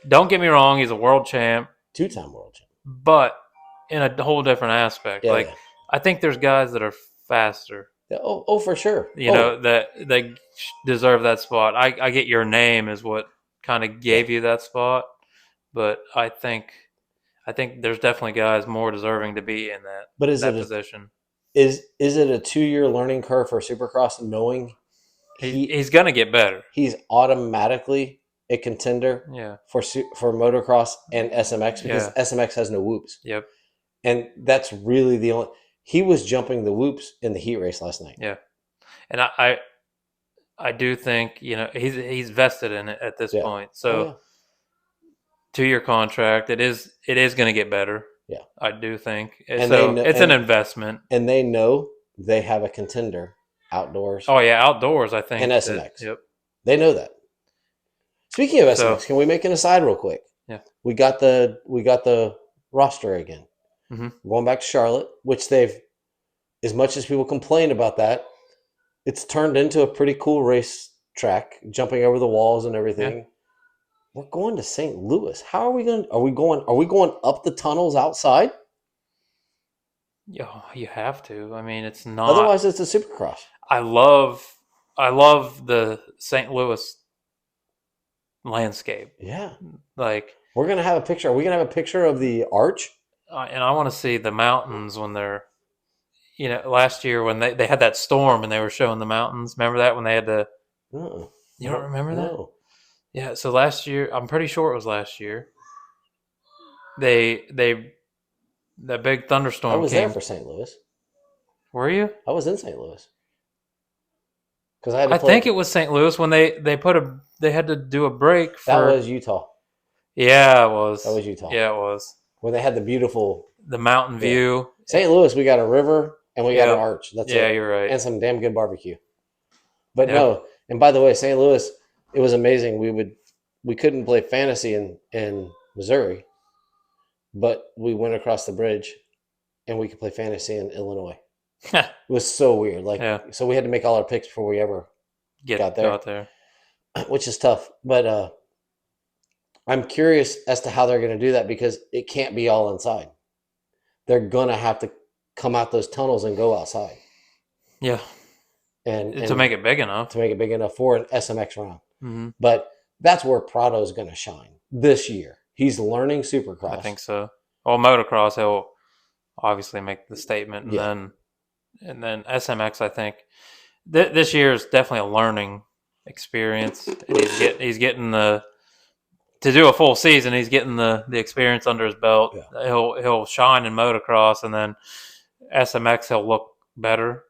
Don't get me wrong, he's a world champ, 2-time world champ. but in a whole different aspect. Yeah, Like, yeah. I think there's guys that are faster, Oh, for sure. that they deserve that spot. I get your name is what kind of gave you that spot, but I think there's definitely guys more deserving to be in But that position. Is it a 2-year learning curve for Supercross, knowing He's going to get better. He's automatically a contender for motocross and SMX because SMX has no whoops. Yep. And that's really the only. He was jumping the whoops in the heat race last night. Yeah, and I do think he's vested in it at this point. So 2-year contract. It is going to get better. Yeah, I do think. And so it's an investment, and they know they have a contender outdoors. Oh yeah, outdoors. I think and SMX. Yep, they know that. Speaking of SMX, can we make an aside real quick? Yeah, we got the roster again. Mm-hmm. Going back to Charlotte, which they've, as much as people complain about that, it's turned into a pretty cool race track, jumping over the walls and everything. Yeah. We're going to St. Louis. How are we going? Are we going up the tunnels outside? Yeah, you have to. I mean, it's not. Otherwise, it's a Supercross. I love the St. Louis landscape. Yeah, like we're gonna have a picture. Are we gonna have a picture of the arch? And I want to see the mountains when they're, last year when they had that storm and they were showing the mountains. Remember that when they had to? No. You don't remember that? No. Yeah. So last year, I'm pretty sure it was last year. That big thunderstorm. I was there for St. Louis. Were you? I was in St. Louis. Because I think it was St. Louis when they had to do a break. That was Utah. Yeah, it was. That was Utah. Yeah, it was. When they had the mountain view. St. Louis, we got a river and we got an arch. That's it. You're right. And some damn good barbecue. But no, and by the way, St. Louis, it was amazing. We couldn't play fantasy in Missouri, but we went across the bridge and we could play fantasy in Illinois. It was so weird. So we had to make all our picks before we ever got there, which is tough. But I'm curious as to how they're going to do that because it can't be all inside. They're going to have to come out those tunnels and go outside. Yeah. And to make it big enough. To make it big enough for an SMX round. Mm-hmm. But that's where Prado's going to shine this year. He's learning Supercross. I think so. Well, motocross, he'll obviously make the statement. And then SMX, I think. This year is definitely a learning experience. And he's getting to do a full season, he's getting the experience under his belt. Yeah. He'll shine in motocross, and then SMX he'll look better.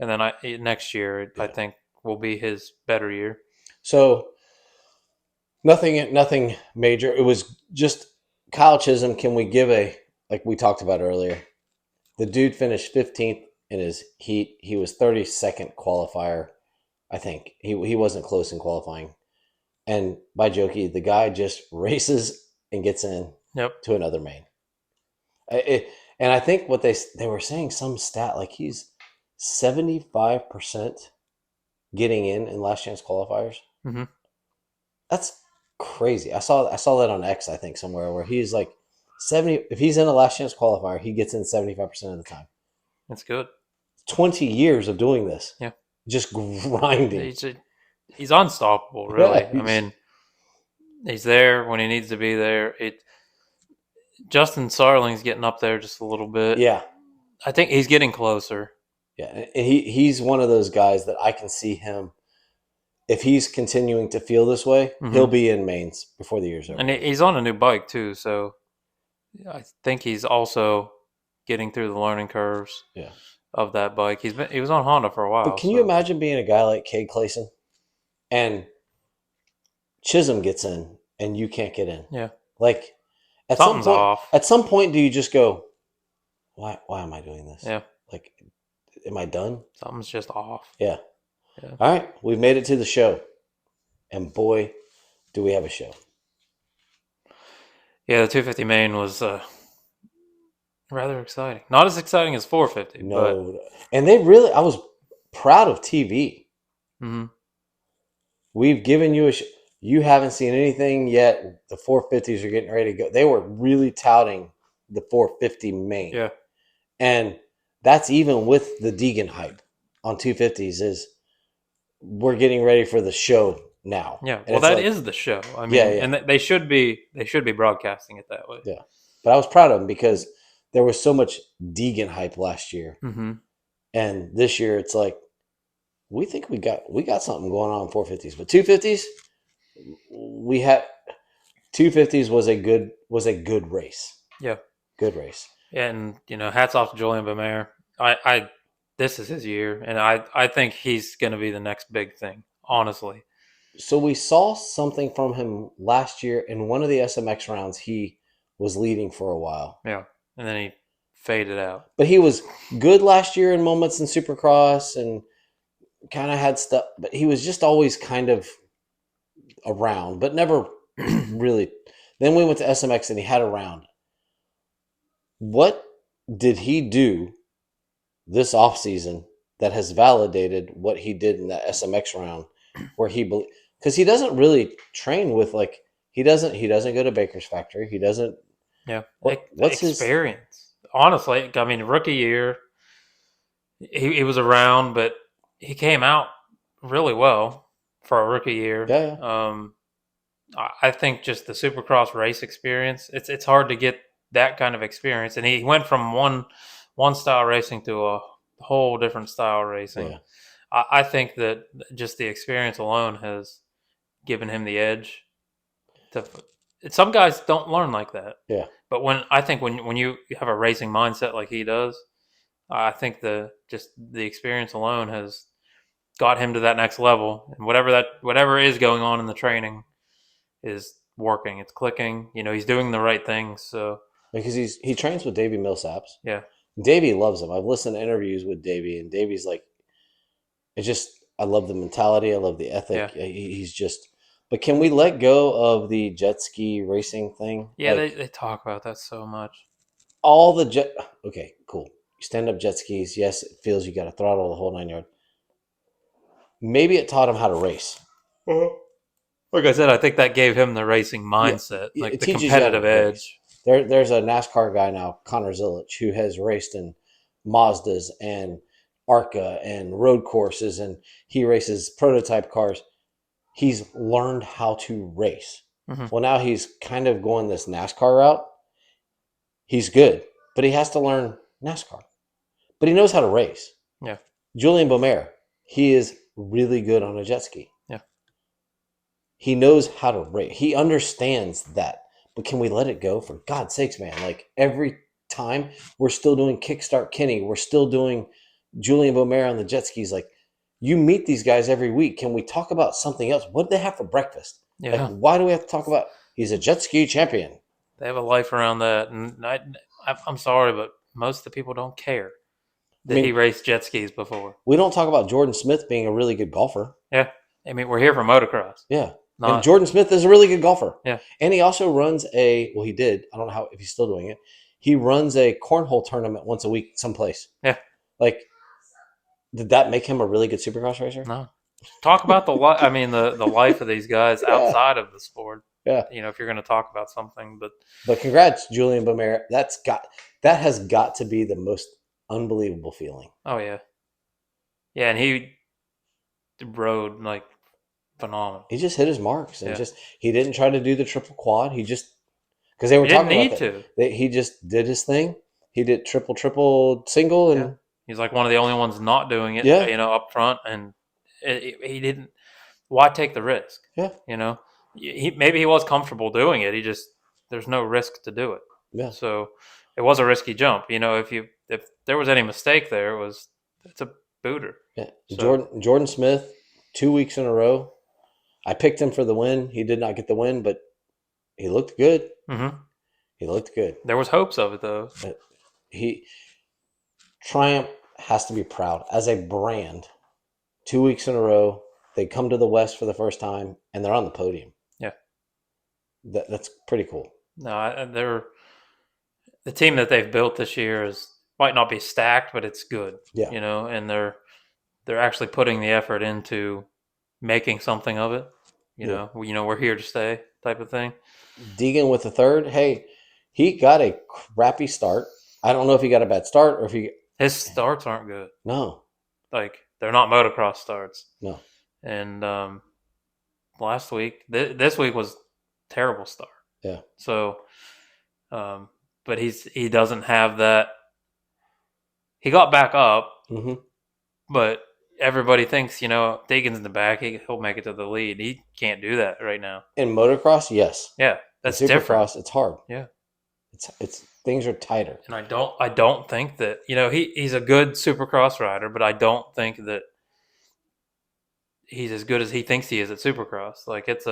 And then next year, I think, will be his better year. So nothing major. It was just Kyle Chisholm. Can we give like we talked about earlier? The dude finished 15th in his heat. He was 32nd qualifier. I think he wasn't close in qualifying. And by jokey, the guy just races and gets in to another main. And I think what they were saying some stat like he's 75% getting in last chance qualifiers. Mm-hmm. That's crazy. I saw that on X, I think, somewhere where he's like 70. If he's in a last chance qualifier, he gets in 75% of the time. That's good. 20 years of doing this. Yeah. Just grinding. He's unstoppable, really. Yeah, I mean, he's there when he needs to be there. Justin Sarling's getting up there just a little bit. Yeah. I think he's getting closer. Yeah, and he's one of those guys that I can see him, if he's continuing to feel this way, he'll be in mains before the year's over. And he's on a new bike, too, so I think he's also getting through the learning curves of that bike. He was on Honda for a while. But can you imagine being a guy like Cade Clayson and Chisholm gets in and you can't get in? Yeah. Like, at some point, do you just go, why am I doing this? Yeah. Like, am I done? Something's just off. Yeah. Yeah. All right, we've made it to the show, and boy, do we have a show. Yeah, the 250 main was rather exciting. Not as exciting as 450, but No, and they really, I was proud of TV. mhm. We've given you you haven't seen anything yet. The 450s are getting ready to go. They were really touting the 450 main. Yeah. And that's even with the Deegan hype on 250s is we're getting ready for the show now. Yeah. And Well, it's that like, is the show. I yeah, mean, yeah, and they should be broadcasting it that way. yeah. But I was proud of them because there was so much Deegan hype last year. Mm-hmm. And this year it's like we think we got something going on in 450s. But 250s, we had 250s was a good race. Yeah. Good race. And hats off to Julian Bemaire. I this is his year, and I think he's going to be the next big thing. Honestly. So we saw something from him last year in one of the SMX rounds. He was leading for a while. Yeah. And then he faded out. But he was good last year in moments in Supercross and kind of had stuff, but he was just always kind of around, but never really. Then we went to SMX and he had a round. What did he do this offseason that has validated what he did in that SMX round where because he doesn't really train with he doesn't go to Baker's factory. He doesn't. Yeah. What's his experience? Honestly, I mean, rookie year, he was around, but he came out really well for a rookie year. Yeah. I think just the Supercross race experience. It's hard to get that kind of experience, and he went from one style racing to a whole different style racing. Yeah. I think that just the experience alone has given him the edge. Some guys don't learn like that. Yeah. But when you have a racing mindset like he does, I think the experience alone has got him to that next level. And whatever is going on in the training is working. It's clicking. He's doing the right things. So Because he trains with Davey Millsaps. yeah, Davey loves him. I've listened to interviews with Davey, and Davey's like, it's just I love the mentality. I love the ethic. yeah, He's just. But can we let go of the jet ski racing thing? yeah. They talk about that so much. All the jet. Okay, cool. You stand up jet skis. Yes, it feels you got to throttle the whole 9 yards. Maybe it taught him how to race. Like I said, I think that gave him the racing mindset, like the competitive edge. There's a NASCAR guy now, Connor Zilic, who has raced in Mazdas and ARCA and road courses, and he races prototype cars. He's learned how to race. Mm-hmm. Well, now he's kind of going this NASCAR route. He's good, but he has to learn NASCAR. But he knows how to race. Yeah. Julian Bemaire, he is really good on a jet ski. Yeah. He knows how to race. He understands that. But can we let it go? For God's sakes, man. Like every time we're still doing Kickstart Kenny. We're still doing Julian Bemaire on the jet skis. Like you meet these guys every week. Can we talk about something else? What do they have for breakfast? Yeah. Like, why do we have to talk about he's a jet ski champion? They have a life around that. And I'm sorry, but most of the people don't care that he raced jet skis before. We don't talk about Jordan Smith being a really good golfer. Yeah. I mean, we're here for motocross. Yeah. And Jordan Smith is a really good golfer. Yeah. And he also runs he did. I don't know if he's still doing it. He runs a cornhole tournament once a week someplace. Yeah. Like, did that make him a really good supercross racer? No. Talk about the life of these guys outside of the sport. Yeah. If you're going to talk about something, but congrats, Julian Bemaire. That has got to be the most unbelievable feeling. Oh yeah. Yeah, and he rode like phenomenal. He just hit his marks and he didn't try to do the triple quad. He just because they were talking about that. He just did his thing. He did triple single, and he's like one of the only ones not doing it. Yeah. Up front, and he didn't. Why take the risk? Yeah. Maybe he was comfortable doing it. There's no risk to do it. Yeah. So it was a risky jump. If there was any mistake there, it's a booter. Yeah. So. Jordan Smith, 2 weeks in a row. I picked him for the win. He did not get the win, but he looked good. Mm-hmm. He looked good. There was hopes of it, though. Triumph has to be proud as a brand 2 weeks in a row. They come to the West for the first time, and they're on the podium. Yeah. That's pretty cool. No, they're the team that they've built this year might not be stacked, but it's good. Yeah. And they're actually putting the effort into making something of it. We're here to stay type of thing. Deegan with the third. Hey, he got a crappy start. I don't know if he got a bad start or if his starts aren't good. No. Like, they're not motocross starts. No. And last week, this week was terrible start. Yeah. So, but he doesn't have that. He got back up, but everybody thinks, Deegan's in the back. He'll make it to the lead. He can't do that right now. In motocross, yes. Yeah, that's in different. Supercross, it's hard. Yeah, it's things are tighter. And I don't think that he's a good Supercross rider, but I don't think that he's as good as he thinks he is at Supercross. Like, it's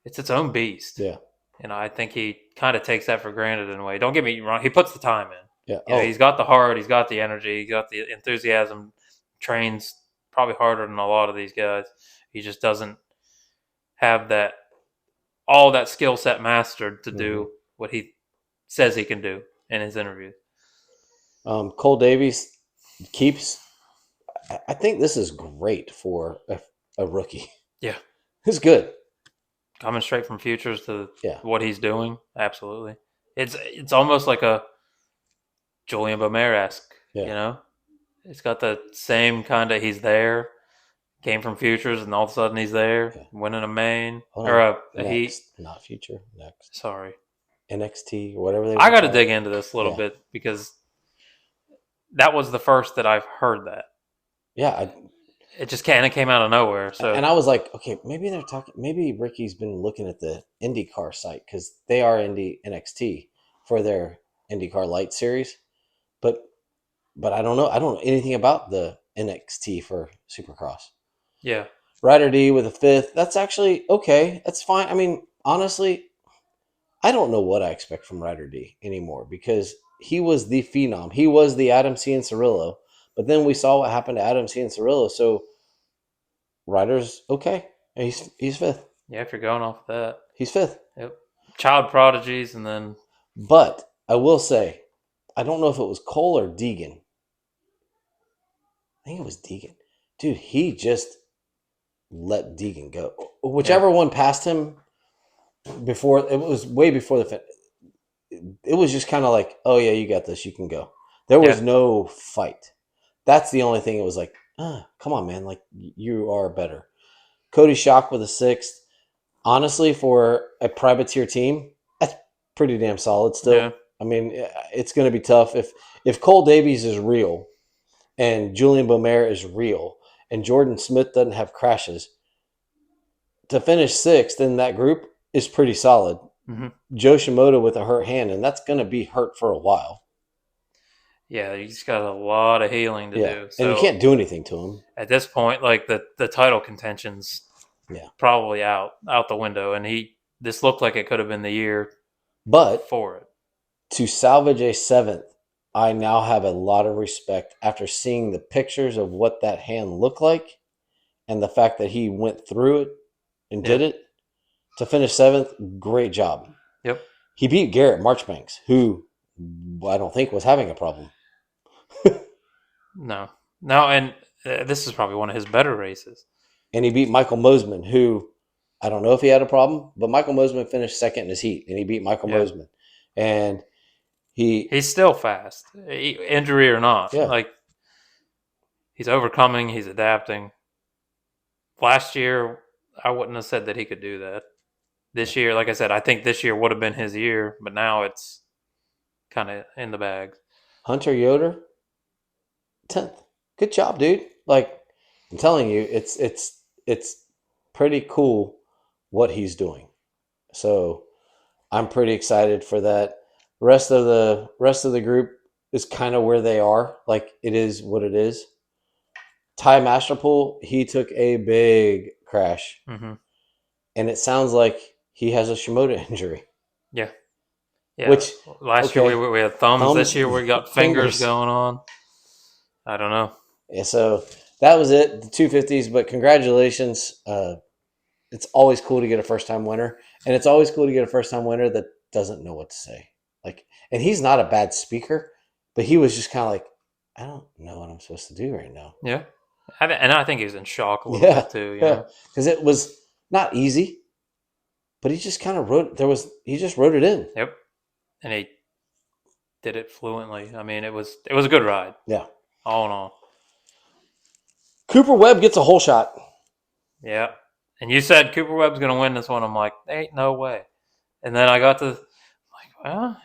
its own beast. Yeah. And I think he kind of takes that for granted in a way. Don't get me wrong. He puts the time in. Yeah. He's got the heart. He's got the energy. He's got the enthusiasm. Trains probably harder than a lot of these guys. He just doesn't have all that skill set mastered to do what he says he can do in his interviews. Cole Davies keeps. I think this is great for a rookie. Yeah. It's good. Coming straight from futures to what he's doing, absolutely. It's almost like a Julian Beaumer-esque, It's got the same kind of, he's there, came from futures, and all of a sudden he's there, winning a main, or a heat. Not future, next. Sorry. NXT, or whatever they I got to dig into this a little bit, because that was the first that I've heard that. Yeah, it just kind of came out of nowhere. So, and I was like, okay, maybe they're talking. Maybe Ricky's been looking at the IndyCar site, because they are NXT for their IndyCar Light Series, but I don't know. I don't know anything about the NXT for Supercross. Yeah, Ryder D with a fifth. That's actually okay. That's fine. I mean, honestly, I don't know what I expect from Ryder D anymore, because he was the phenom. He was the Adam Cianciarulo. But then we saw what happened to Adam Cianciarulo. So Ryder's okay. He's fifth. Yeah, if you're going off that. He's fifth. Yep. Child prodigies, and then. But I will say, I don't know if it was Cole or Deegan. I think it was Deegan. Dude, he just let Deegan go. Whichever one passed him before, it was way before the finish. It was just kind of like, oh yeah, you got this, you can go. There was no fight. That's the only thing. It was like, come on, man. Like, you are better. Cody Schock with a sixth. Honestly, for a privateer team, that's pretty damn solid still. Yeah. I mean, it's going to be tough. If Cole Davies is real and Julian Beaumer is real and Jordan Smith doesn't have crashes, to finish sixth in that group is pretty solid. Mm-hmm. Jo Shimoda with a hurt hand, and that's going to be hurt for a while. Yeah, he's got a lot of healing to do. So and you can't do anything to him. At this point, like, the title contention's probably out the window, and this looked like it could have been the year for it. To salvage a seventh, I now have a lot of respect after seeing the pictures of what that hand looked like and the fact that he went through it and did it. To finish seventh, great job. Yep. He beat Garrett Marchbanks, who I don't think was having a problem. No, and this is probably one of his better races. And he beat Michael Mosman, who I don't know if he had a problem, but Michael Mosman finished second in his heat, and he beat Michael Mosman. And he's still fast, injury or not. Yeah. Like, he's overcoming, he's adapting. Last year, I wouldn't have said that he could do that. This year, like I said, I think this year would have been his year, but now it's kind of in the bag. Hunter Yoder, 10th. Good job, dude. Like, I'm telling you, it's pretty cool what he's doing. So I'm pretty excited for that. Rest of the group is kind of where they are. Like, it is what it is. Ty Masterpool, he took a big crash. Mm-hmm. And it sounds like he has a Shimoda injury. Yeah. Which last year we had thumbs. This year we got fingers going on. I don't know. Yeah, so that was it. The 250s, but congratulations. It's always cool to get a first time winner, and it's always cool to get a first time winner that doesn't know what to say. Like, and he's not a bad speaker, but he was just kind of like, I don't know what I'm supposed to do right now. Yeah. And I think he was in shock a little bit too. You know? Because it was not easy, but he just kind of he just wrote it in. Yep. And he did it fluently. I mean, it was a good ride. Yeah. All in all. Cooper Webb gets a hole shot. Yeah. And you said Cooper Webb's going to win this one. I'm like, ain't no way. And then I got to, like, well,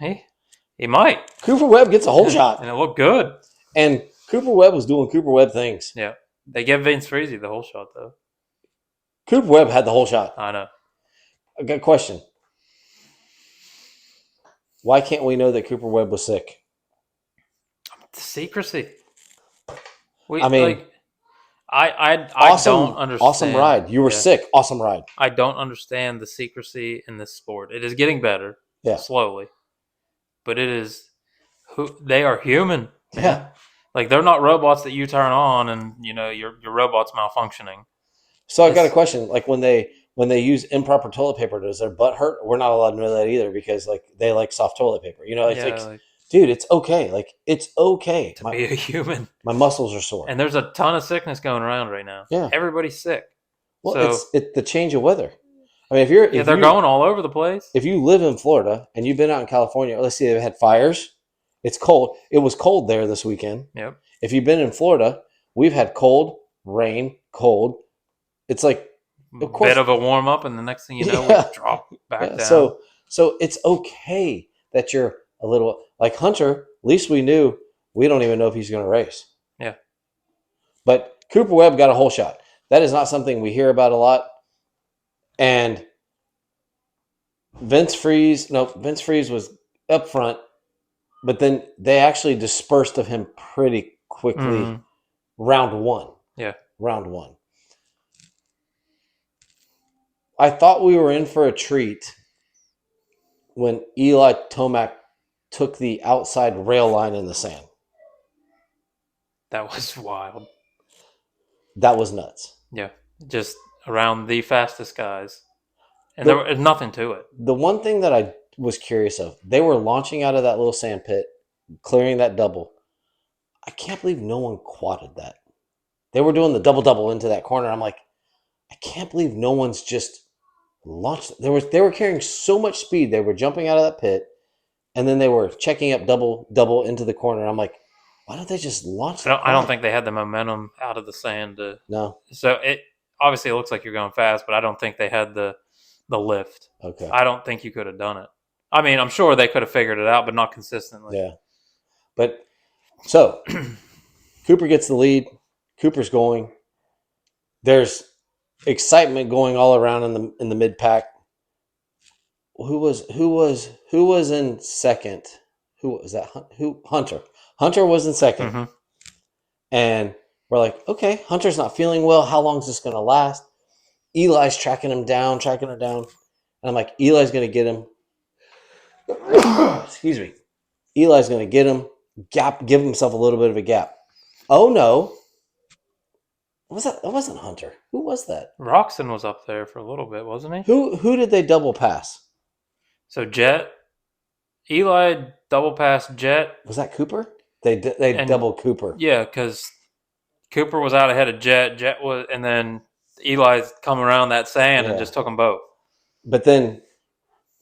he might. Cooper Webb gets a hole shot. And it looked good. And Cooper Webb was doing Cooper Webb things. Yeah. They gave Vince Freezy the hole shot, though. Cooper Webb had the hole shot. I know. I got a question. Why can't we know that Cooper Webb was sick? The secrecy. I mean, I don't understand. Awesome ride. You were sick. Awesome ride. I don't understand the secrecy in this sport. It is getting better, slowly, but it is. They are human. Yeah, like they're not robots that you turn on and your robot's malfunctioning. So I got a question. Like when they use improper toilet paper, does their butt hurt? We're not allowed to know that either because like they like soft toilet paper. Dude, it's okay. Like it's okay to be a human. My muscles are sore, and there's a ton of sickness going around right now. Yeah, everybody's sick. Well, it's the change of weather. I mean, if they're going all over the place. If you live in Florida and you've been out in California, let's see, they've had fires. It's cold. It was cold there this weekend. Yep. If you've been in Florida, we've had cold, rain, cold. It's like a bit of a warm up, and the next thing you know, we drop back down. So it's okay that you're a little like Hunter. At least we knew. We don't even know if he's going to race. Yeah. But Cooper Webb got a hole shot. That is not something we hear about a lot. And Vince Freeze was up front, but then they actually dispersed of him pretty quickly. Round one. Yeah. Round one. I thought we were in for a treat when Eli Tomac took the outside rail line in the sand. That was wild. That was nuts. Yeah. Just around the fastest guys. And there was nothing to it. The one thing that I was curious of, they were launching out of that little sand pit, clearing that double. I can't believe no one quadded that. They were doing the double into that corner. I'm like, I can't believe no one's just launched. They were carrying so much speed. They were jumping out of that pit, and then they were checking up double into the corner. I'm like, why don't they just launch? I don't think they had the momentum out of the sand. No. So it obviously looks like you're going fast, but I don't think they had the lift. Okay. I don't think you could have done it. I mean, I'm sure they could have figured it out, but not consistently. Yeah. But so Cooper gets the lead. Cooper's going. There's excitement going all around in the mid pack. Who was in second? Who was that? Hunter. Hunter was in second. Mm-hmm. And we're like, okay, Hunter's not feeling well. How long is this going to last? Eli's tracking her down. And I'm like, Eli's going to get him. Excuse me. Eli's going to get him. Give himself a little bit of a gap. Oh, no. That wasn't Hunter. Who was that? Roxon was up there for a little bit, wasn't he? Who did they double pass? So Eli double passed Jett. Was that Cooper? They doubled Cooper. Yeah, because Cooper was out ahead of Jett. And then Eli's come around that sand and just took them both. But then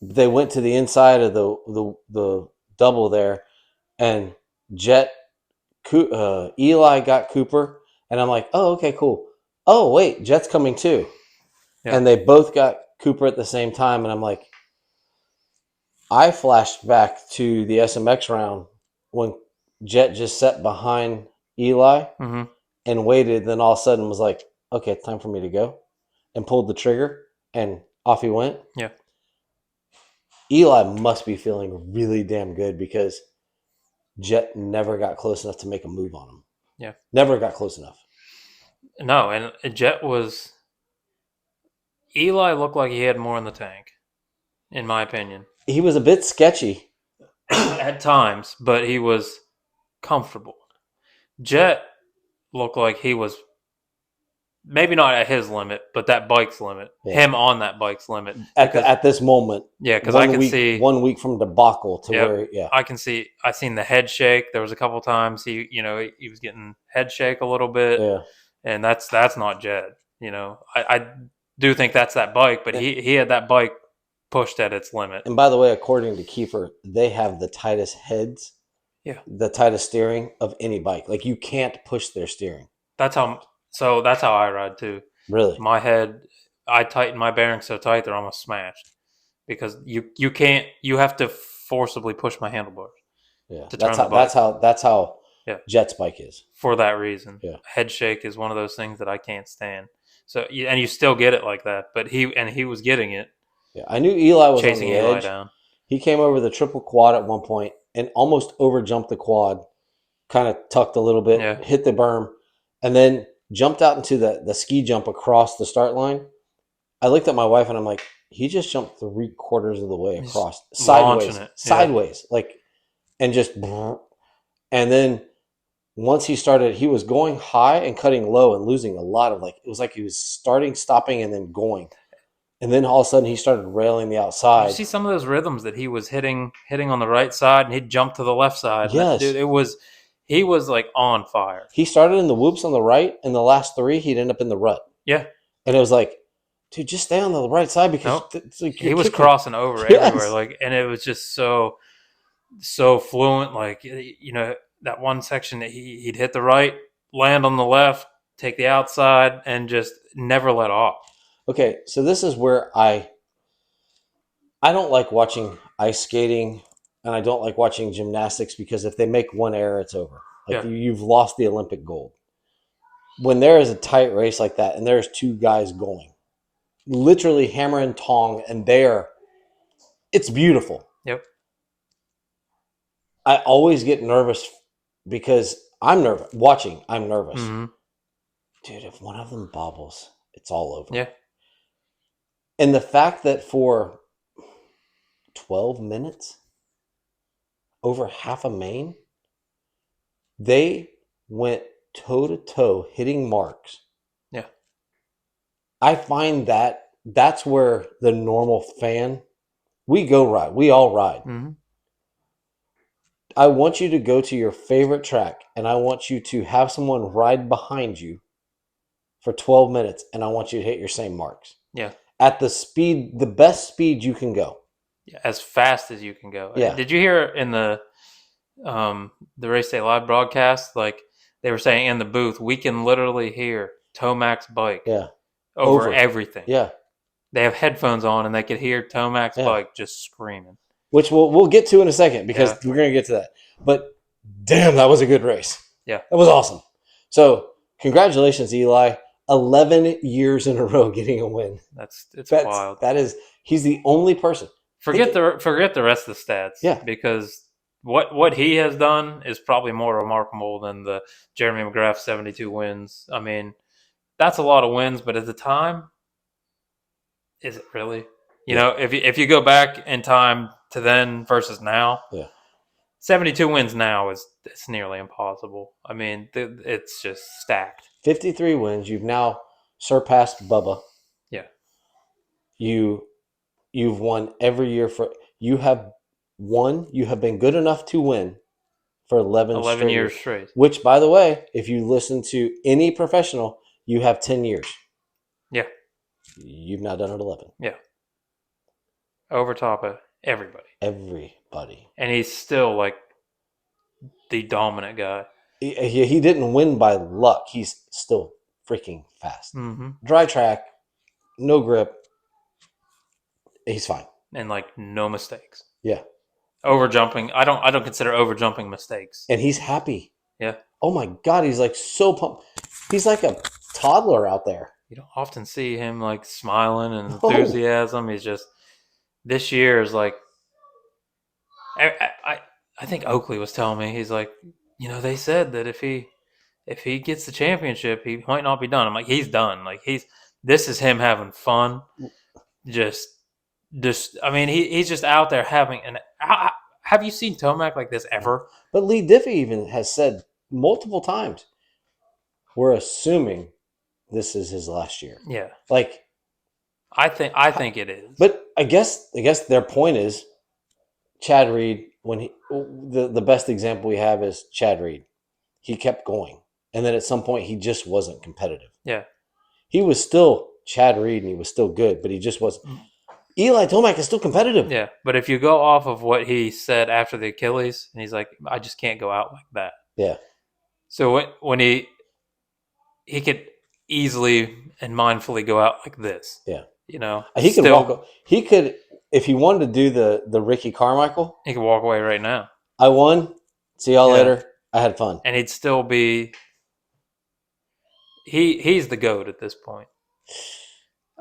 they went to the inside of the double there, and Eli got Cooper. And I'm like, oh, okay, cool. Oh, wait, Jett's coming too. Yeah. And they both got Cooper at the same time. And I'm like, I flashed back to the SMX round when Jett just sat behind Eli and waited. Then all of a sudden was like, okay, it's time for me to go. And pulled the trigger and off he went. Yeah. Eli must be feeling really damn good because Jett never got close enough to make a move on him. Yeah. Never got close enough. No, and Eli looked like he had more in the tank, in my opinion. He was a bit sketchy. At times, but he was comfortable. Jett looked like he was maybe not at his limit, but that bike's limit. Yeah. Him on that bike's limit. At this moment. Yeah, because I can see 1 week from debacle to where I can see. I seen the head shake. There was a couple times he was getting head shake a little bit, and that's not Jed. I do think that's that bike, but he had that bike pushed at its limit. And by the way, according to Kiefer, they have the tightest heads, the tightest steering of any bike. Like you can't push their steering. That's how I ride too. Really, my head, I tighten my bearings so tight they're almost smashed because you can't. You have to forcibly push my handlebars. Yeah, that's how Jett's bike is. For that reason, head shake is one of those things that I can't stand. So and you still get it like that, but he was getting it. Yeah, I knew Eli was chasing on the Eli edge. down. He came over the triple quad at one point and almost overjumped the quad, kind of tucked a little bit, hit the berm, and then jumped out into the ski jump across the start line. I looked at my wife and I'm like, he just jumped 3/4 of the way across, sideways, like, and just, and then once he started, he was going high and cutting low and losing a lot of, like, it was like he was starting, stopping, and then going. And then all of a sudden he started railing the outside. You see some of those rhythms that he was hitting on the right side, and he'd jump to the left side. Yes. Dude, he was like on fire. He started in the whoops on the right, and the last 3 he'd end up in the rut. Yeah. And it was like, dude, just stay on the right side because like he was crossing over everywhere. Like, and it was just so fluent. Like, that one section that he'd hit the right, land on the left, take the outside, and just never let off. Okay, so this is where I don't like watching ice skating, and I don't like watching gymnastics because if they make one error, it's over. Like you've lost the Olympic gold. When there is a tight race like that, and there's 2 guys going, literally hammer and tong, and it's beautiful. Yep. I always get nervous because I'm nervous. Watching, I'm nervous. Mm-hmm. Dude, if one of them bobbles, it's all over. Yeah. And the fact that for 12 minutes, over half a main, they went toe-to-toe hitting marks. Yeah. I find that's where the normal fan, we all ride. Mm-hmm. I want you to go to your favorite track, and I want you to have someone ride behind you for 12 minutes, and I want you to hit your same marks. Yeah. At the best speed you can go. Yeah, as fast as you can go. Yeah. Did you hear in the Race Day Live broadcast, like they were saying in the booth, we can literally hear Tomac's bike over everything. Yeah. They have headphones on and they could hear Tomac's bike just screaming. Which we'll get to in a second because we're going to get to that. But damn, that was a good race. Yeah. That was awesome. So congratulations, Eli. 11 years in a row getting a win. That's wild. He's the only person. Forget the rest of the stats. Yeah. Because what he has done is probably more remarkable than the Jeremy McGrath 72 wins. I mean, that's a lot of wins, but at the time, is it really? You know, if you go back in time to then versus now, 72 wins now it's nearly impossible. I mean, it's just stacked. 53 wins. You've now surpassed Bubba. Yeah. You've won every year you have been good enough to win for 11 years straight. Which, by the way, if you listen to any professional, you have 10 years. Yeah. You've now done it 11. Yeah. Over top of everybody. Everybody. And he's still like the dominant guy. He didn't win by luck. He's still freaking fast. Mm-hmm. Dry track, no grip. He's fine. And like no mistakes. Yeah. Overjumping. I don't consider overjumping mistakes. And he's happy. Yeah. Oh my God, he's like so pumped. He's like a toddler out there. You don't often see him like smiling and enthusiasm. He's just, this year is like, I think Oakley was telling me, he's like, they said that if he gets the championship, he might not be done. I'm like, he's done. Like this is him having fun. Just I mean, he's just out there having have you seen Tomac like this ever? But Lee Diffie even has said multiple times, we're assuming this is his last year. Yeah. Like, I think it is. but I guess their point is Chad Reed. When the best example we have is Chad Reed. He kept going, and then at some point he just wasn't competitive. Yeah. He was still Chad Reed, and he was still good, but he just wasn't. Eli Tomac is still competitive. Yeah, but if you go off of what he said after the Achilles, and he's like, I just can't go out like that. Yeah. So when he could easily and mindfully go out like this. Yeah. You know, he could walk. He could, if he wanted to do the Ricky Carmichael. He could walk away right now. I won. See y'all later. I had fun, and he'd still be. He's the GOAT at this point.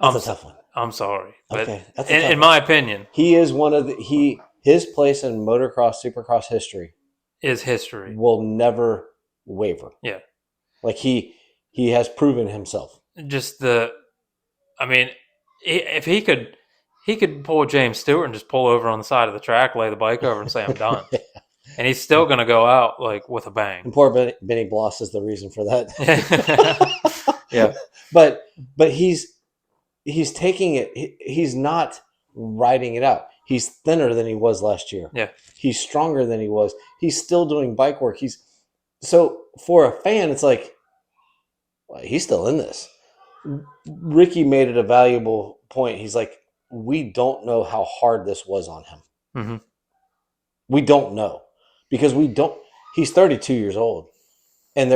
That's a tough one. I'm sorry, but okay, that's in my opinion, he is one of his place in motocross, supercross history is history. Will never waver. Yeah, like he has proven himself. Just if he could pull James Stewart and just pull over on the side of the track, lay the bike over, and say I'm done. Yeah. And he's still going to go out like with a bang. And poor Benny Bloss is the reason for that. Yeah, but he's taking it. He's not riding it out. He's thinner than he was last year. Yeah, he's stronger than he was. He's still doing bike work. So for a fan, it's like, well, he's still in this. Ricky made it a valuable point. He's like, we don't know how hard this was on him. Mm-hmm. We don't know because he's 32 years old and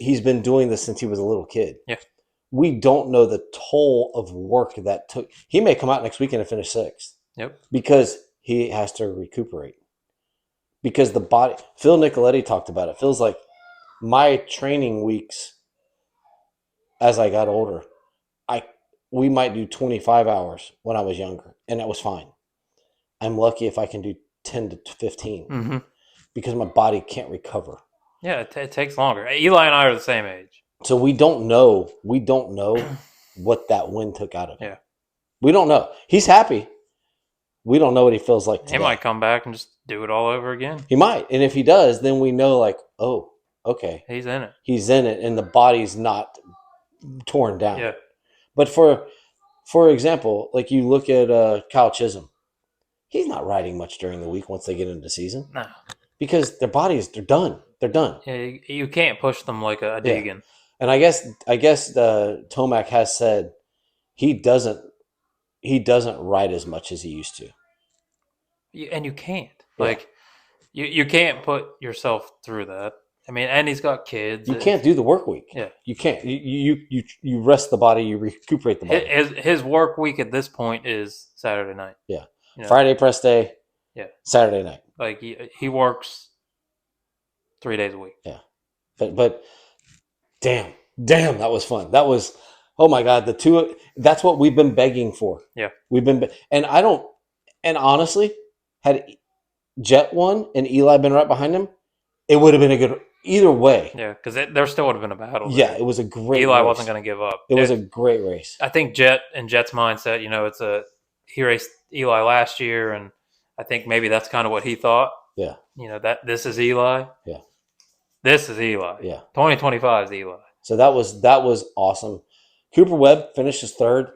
he's been doing this since he was a little kid. Yeah. We don't know the toll of work that took. He may come out next weekend and finish 6th. Yep. Because he has to recuperate. Because the body, Phil Nicoletti talked about it. Feels like my training weeks as I got older, we might do 25 hours when I was younger, and that was fine. I'm lucky if I can do 10 to 15 mm-hmm. because my body can't recover. Yeah, it takes longer. Eli and I are the same age. So we don't know what that win took out of him. Yeah. We don't know. He's happy. We don't know what he feels like today. He might come back and just do it all over again. He might. And if he does, then we know like, oh, okay. He's in it. He's in it and the body's not torn down. Yeah. But for example, like you look at Kyle Chisholm, he's not riding much during the week once they get into the season. No. Because their bodies, they're done. They're done. Yeah, you can't push them like a Deegan. Yeah. And I guess Tomac has said he doesn't ride as much as he used to. And you can't. Yeah. Like you can't put yourself through that. I mean, and he's got kids. You can't do the work week. Yeah. You can't. You rest the body, you recuperate the body. His work week at this point is Saturday night. Yeah. You know? Friday press day. Yeah. Saturday night. Like he works 3 days a week. Yeah. But damn, that was fun. That was, oh my God, that's what we've been begging for. Yeah. And honestly, had Jett won and Eli been right behind him, it would have been a good, either way. Yeah, because there still would have been a battle. Yeah, it was a great Eli race. wasn't going to give up. It was a great race. I think Jett's mindset, he raced Eli last year, and I think maybe that's kind of what he thought. Yeah. That this is Eli. Yeah. This is Eli. Yeah. 2025 is Eli. So that was awesome. Cooper Webb finishes 3rd.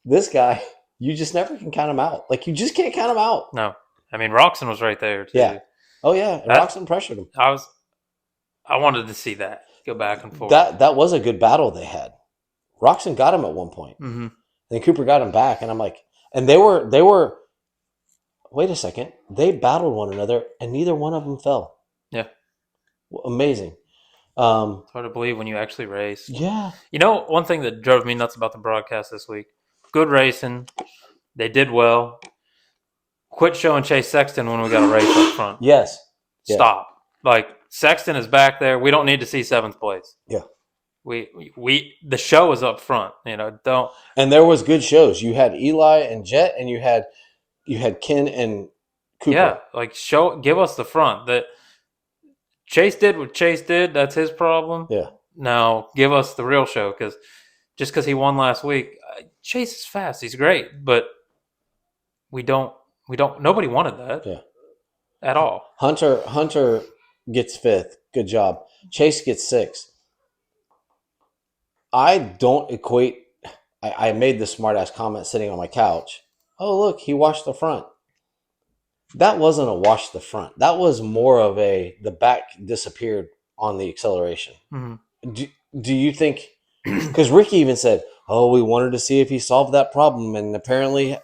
This guy, you just never can count him out. Like, you just can't count him out. No. I mean, Roxon was right there, too. Yeah. Oh, yeah. And Roxon pressured him. I wanted to see that go back and forth. That was a good battle they had. Roxon got him at one point. Mm-hmm. And Cooper got him back. And I'm like, and they were, wait a second. They battled one another, and neither one of them fell. Yeah. Amazing. It's hard to believe when you actually race. Yeah. One thing that drove me nuts about the broadcast this week, good racing. They did well. Quit showing Chase Sexton when we got a race up front. Yes. Stop. Like, Sexton is back there. We don't need to see 7th place. Yeah. The show is up front. Don't. And there was good shows. You had Eli and Jett, and you had Ken and Cooper. Yeah, like give us the front. That Chase did what Chase did. That's his problem. Yeah. Now give us the real show, because just because he won last week, Chase is fast. He's great, but we don't. Nobody wanted that. Yeah. At all. Hunter gets 5th. Good job. Chase gets 6th. I don't equate. I made the smartass comment sitting on my couch. Oh, look, he washed the front. That wasn't a wash the front. That was more of the back disappeared on the acceleration. Mm-hmm. Do you think? Because Ricky even said, "Oh, we wanted to see if he solved that problem," and apparently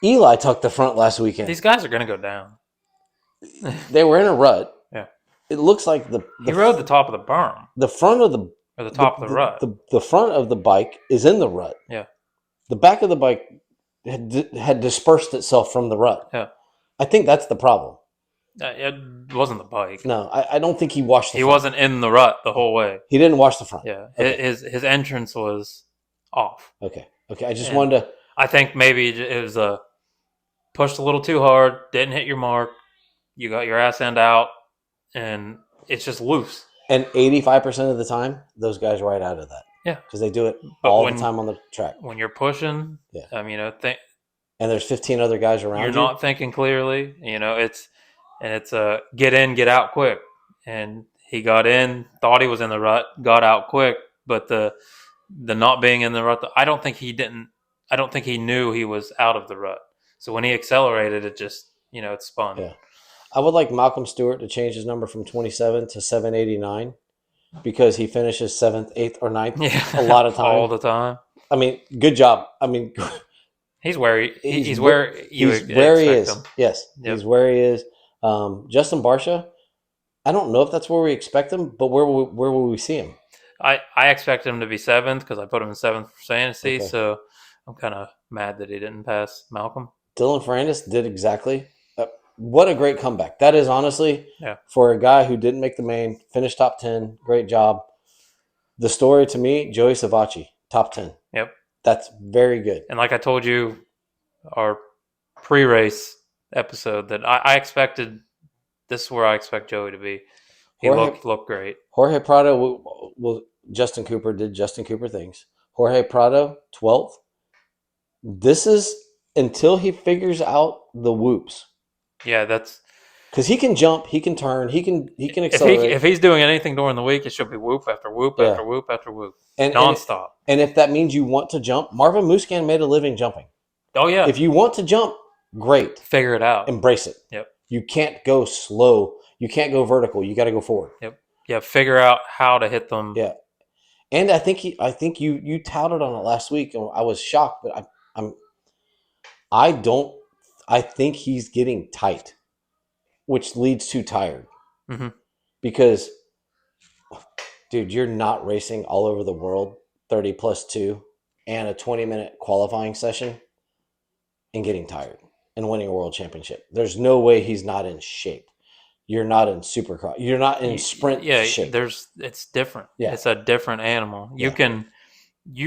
Eli tucked the front last weekend. These guys are going to go down. They were in a rut. Yeah. It looks like he rode the top of the berm. The front of the or the top of the rut. The front of the bike is in the rut. Yeah. The back of the bike had dispersed itself from the rut. Yeah. I think that's the problem. It wasn't the bike. No, I don't think he washed the front. He wasn't in the rut the whole way. He didn't wash the front. Yeah. Okay. His entrance was off. Okay. I just wanted to... I think maybe it was pushed a little too hard, didn't hit your mark, you got your ass end out, and it's just loose. And 85% of the time, those guys ride out of that. Yeah. Because they do it all the time on the track. When you're pushing, yeah. And there's 15 other guys around you. You're not thinking clearly. It's get in, get out quick. And he got in, thought he was in the rut, got out quick. But the not being in the rut, I don't think he knew he was out of the rut. So when he accelerated, it just, it spun. Yeah. I would like Malcolm Stewart to change his number from 27 to 789 because he finishes 7th, 8th, or 9th a lot of time. All the time. I mean, good job. I mean, he's where he is. He's where he is. Him. Yes, yep. He's where he is. Justin Barcia, I don't know if that's where we expect him, but where will we see him? I expect him to be 7th because I put him in 7th for fantasy, okay. So I'm kind of mad that he didn't pass Malcolm. Dylan Ferrandis did exactly. What a great comeback. That is honestly, for a guy who didn't make the main, finished top 10, great job. The story to me, Joey Savacci, top 10. Yep. That's very good. And like I told you, our pre-race episode, that I expected, this is where I expect Joey to be. He looked great. Jorge Prado, Justin Cooper did Justin Cooper things. Jorge Prado, 12th. This is until he figures out the whoops. Yeah, that's because he can jump, he can turn, he can accelerate. If he's doing anything during the week, it should be whoop after whoop after whoop after whoop, nonstop. And if that means you want to jump, Marvin Musquin made a living jumping. Oh yeah. If you want to jump, great. Figure it out. Embrace it. Yep. You can't go slow. You can't go vertical. You got to go forward. Yep. Yeah. Figure out how to hit them. Yeah. And I think you touted on it last week, and I was shocked, but I think he's getting tight, which leads to tired. Mm-hmm. Because, dude, you're not racing all over the world 30+2 and a 20-minute qualifying session and getting tired and winning a world championship. There's no way he's not in shape. You're not in supercross. You're not in sprint shape. It's different. Yeah. It's a different animal. You